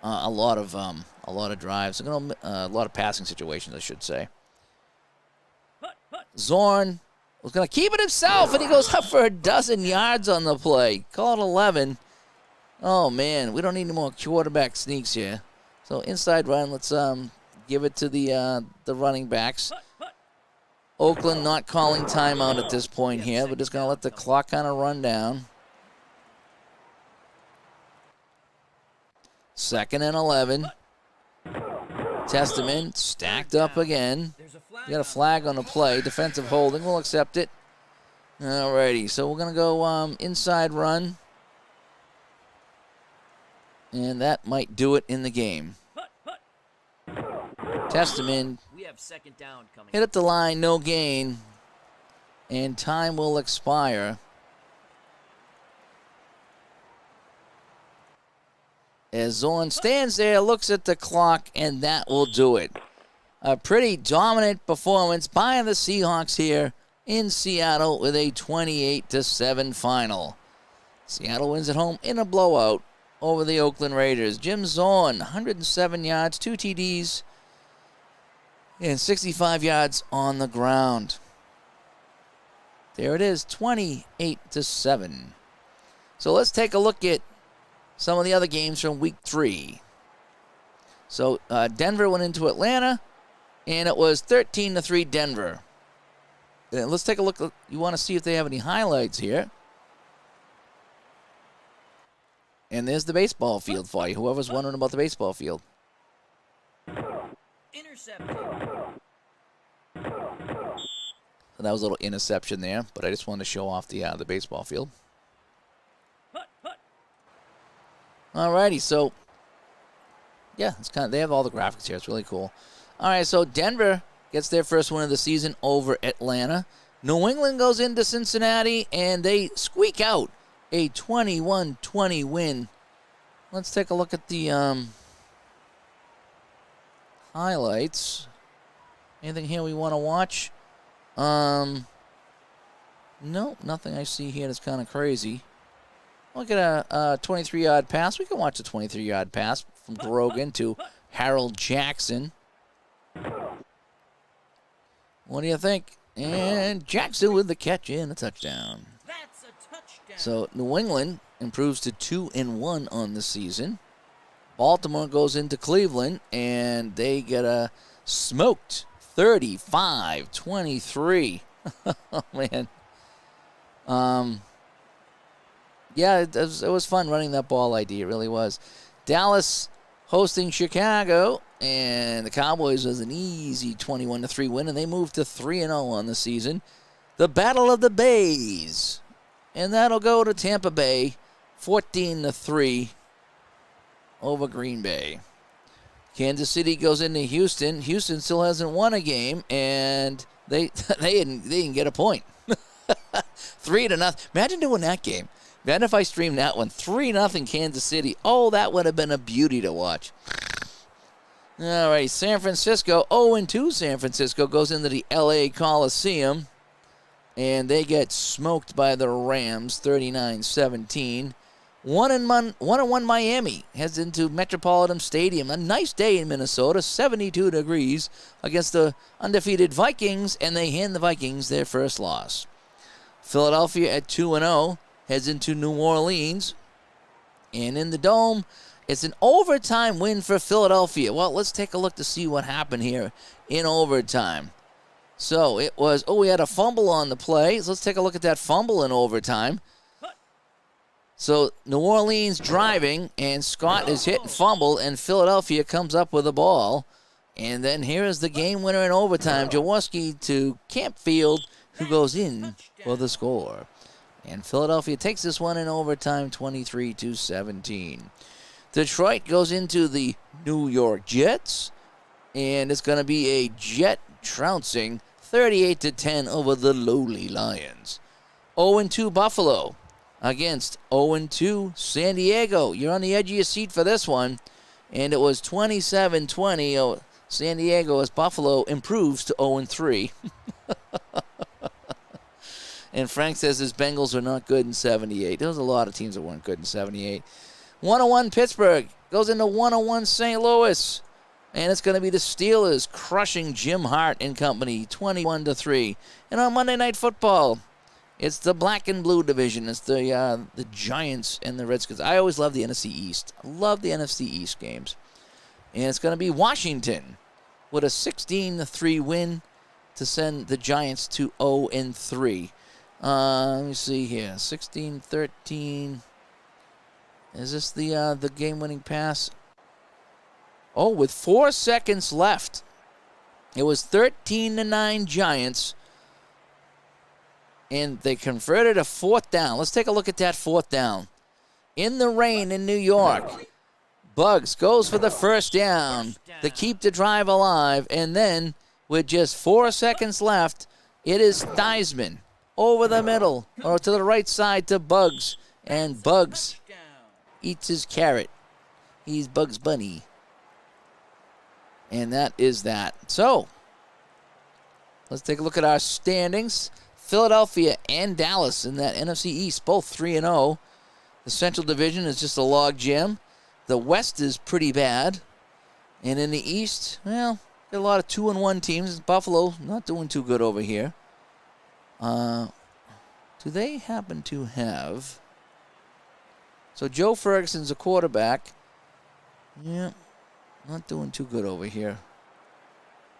a lot of drives, a lot of passing situations, I should say. Zorn was going to keep it himself, and he goes up for a dozen yards on the play. Call it 11. Oh, man, we don't need any more quarterback sneaks here. So inside run, let's give it to the running backs. Oakland not calling timeout at this point here. We're just going to let the clock kind of run down. 2nd and 11. Testament stacked up again. We got a flag on the play. Defensive holding. We'll accept it. Alrighty, so we're going to go inside run. And that might do it in the game. Testament. We have 2nd down coming. Hit at the line, no gain. And time will expire. As Zorn stands there, looks at the clock, and that will do it. A pretty dominant performance by the Seahawks here in Seattle with a 28-7 final. Seattle wins at home in a blowout over the Oakland Raiders. Jim Zorn, 107 yards, 2 TDs, and 65 yards on the ground. There it is, 28-7. So let's take a look at some of the other games from Week 3. So Denver went into Atlanta, and it was 13-3 Denver. And let's take a look. You want to see if they have any highlights here. And there's the baseball field for you, whoever's wondering about the baseball field. Intercepted. So that was a little interception there, but I just wanted to show off the baseball field. Alrighty, so yeah, it's they have all the graphics here. It's really cool. All right, so Denver gets their first win of the season over Atlanta. New England goes into Cincinnati, and they squeak out a 21-20 win. Let's take a look at the highlights. Anything here we want to watch? No, nothing I see here that's kind of crazy. Look at a 23-yard pass. We can watch a 23-yard pass from Grogan to Harold Jackson. What do you think? And Jackson with the catch and a touchdown. That's a touchdown. So New England improves to 2-1 on the season. Baltimore goes into Cleveland, and they get smoked 35-23. Oh, man. Yeah, it was fun running that ball ID. It really was. Dallas hosting Chicago, and the Cowboys was an easy 21-3 win, and they moved to 3-0 on the season. The Battle of the Bays, and that'll go to Tampa Bay, 14-3 over Green Bay. Kansas City goes into Houston. Houston still hasn't won a game, and they didn't get a point. 3-0. Imagine doing that game. Imagine if I streamed that one. 3-0 Kansas City. Oh, that would have been a beauty to watch. All right, San Francisco, 0-2 San Francisco goes into the L.A. Coliseum, and they get smoked by the Rams, 39-17. 1-1 Miami heads into Metropolitan Stadium. A nice day in Minnesota, 72 degrees against the undefeated Vikings, and they hand the Vikings their first loss. Philadelphia at 2-0 heads into New Orleans, and in the Dome, it's an overtime win for Philadelphia. Well, let's take a look to see what happened here in overtime. So it was, we had a fumble on the play. So let's take a look at that fumble in overtime. So New Orleans driving, and Scott is hit and fumble, and Philadelphia comes up with the ball. And then here is the game winner in overtime, Jaworski to Campfield, who goes in for the score. And Philadelphia takes this one in overtime, 23-17. Detroit goes into the New York Jets, and it's going to be a Jet trouncing, 38-10 over the lowly Lions. 0-2 Buffalo against 0-2 San Diego. You're on the edge of your seat for this one, and it was 27-20 San Diego as Buffalo improves to 0-3. And Frank says his Bengals are not good in 78. There was a lot of teams that weren't good in 78. 101 Pittsburgh goes into 101 St. Louis. And it's going to be the Steelers crushing Jim Hart and company 21-3. And on Monday Night Football, it's the black and blue division. It's the Giants and the Redskins. I always love the NFC East. I love the NFC East games. And it's going to be Washington with a 16-3 win to send the Giants to 0-3. Let me see here. 16-13. Is this the game-winning pass? Oh, with 4 seconds left. It was 13-9 Giants. And they converted a 4th down. Let's take a look at that 4th down. In the rain in New York. Bugs goes for the first down to keep the drive alive. And then, with just 4 seconds left, it is Theismann over the middle or to the right side to Bugs. And Bugs eats his carrot. He's Bugs Bunny. And that is that. So, let's take a look at our standings. Philadelphia and Dallas in that NFC East, both 3-0. The Central Division is just a log jam. The West is pretty bad. And in the East, well, got a lot of 2-1 teams. Buffalo not doing too good over here. Do they happen to have... So Joe Ferguson's a quarterback. Yeah, not doing too good over here.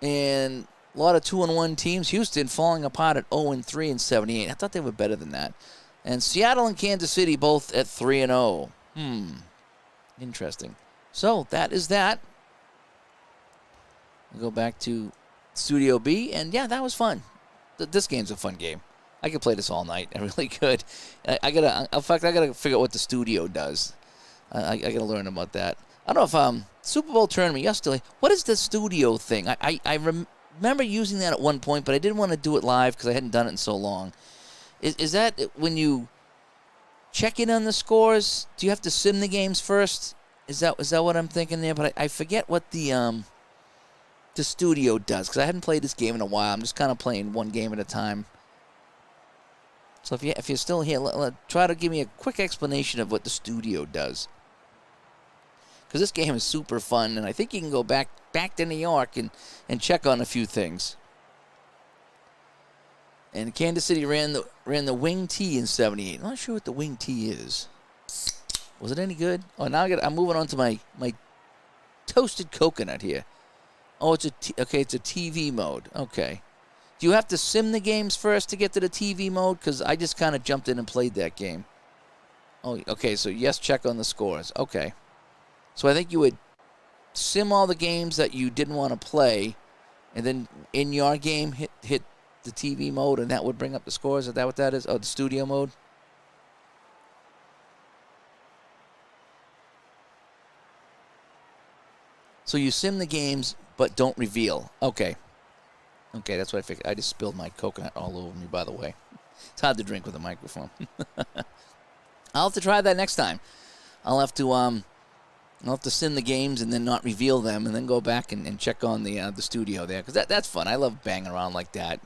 And a lot of 2-1 teams. Houston falling apart at 0-3 and 78. I thought they were better than that. And Seattle and Kansas City both at 3-0. Interesting. So that is that. We'll go back to Studio B. And yeah, that was fun. This game's a fun game. I could play this all night. I really could. In fact, I gotta figure out what the studio does. I gotta learn about that. I don't know if Super Bowl tournament yesterday. What is the studio thing? I remember using that at one point, but I didn't want to do it live because I hadn't done it in so long. Is that when you check in on the scores? Do you have to sim the games first? Is that what I'm thinking there? But I forget what the studio does because I hadn't played this game in a while. I'm just kind of playing one game at a time. So if you're still here, try to give me a quick explanation of what the studio does. Because this game is super fun, and I think you can go back to New York and check on a few things. And Kansas City ran the wing tee in 78. I'm not sure what the wing tee is. Was it any good? Oh, now I'm moving on to my toasted coconut here. Oh, it's a TV mode. Okay. Do you have to sim the games first to get to the TV mode? Because I just kind of jumped in and played that game. Oh, okay. So yes, check on the scores. Okay. So I think you would sim all the games that you didn't want to play, and then in your game hit the TV mode, and that would bring up the scores. Is that what that is? Oh, the studio mode? So you sim the games, but don't reveal. Okay. Okay, that's what I figured. I just spilled my coconut all over me, by the way. It's hard to drink with a microphone. I'll have to try that next time. I'll have to sim the games and then not reveal them, and then go back and check on the studio there, because that's fun. I love banging around like that.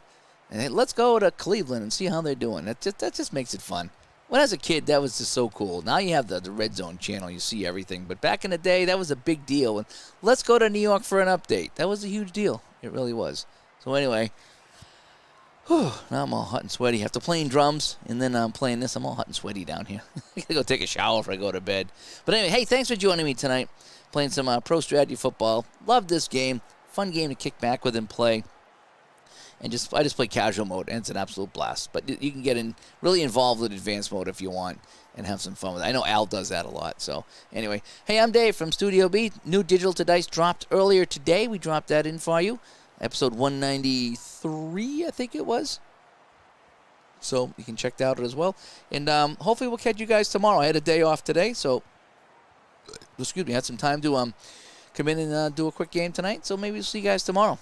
And hey, let's go to Cleveland and see how they're doing. That just makes it fun. When I was a kid, that was just so cool. Now you have the Red Zone channel, you see everything. But back in the day, that was a big deal. And let's go to New York for an update. That was a huge deal. It really was. So anyway, now I'm all hot and sweaty. After playing drums and then I'm playing this, I'm all hot and sweaty down here. I gotta go take a shower before I go to bed. But anyway, hey, thanks for joining me tonight. Playing some pro strategy football. Love this game. Fun game to kick back with and play. And I just play casual mode, and it's an absolute blast. But you can get really involved with advanced mode if you want and have some fun with it. I know Al does that a lot. So anyway, hey, I'm Dave from Studio B. New Digital to Dice dropped earlier today. We dropped that in for you. Episode 193, I think it was. So you can check that out as well. And hopefully we'll catch you guys tomorrow. I had a day off today, so I had some time to come in and do a quick game tonight. So maybe we'll see you guys tomorrow.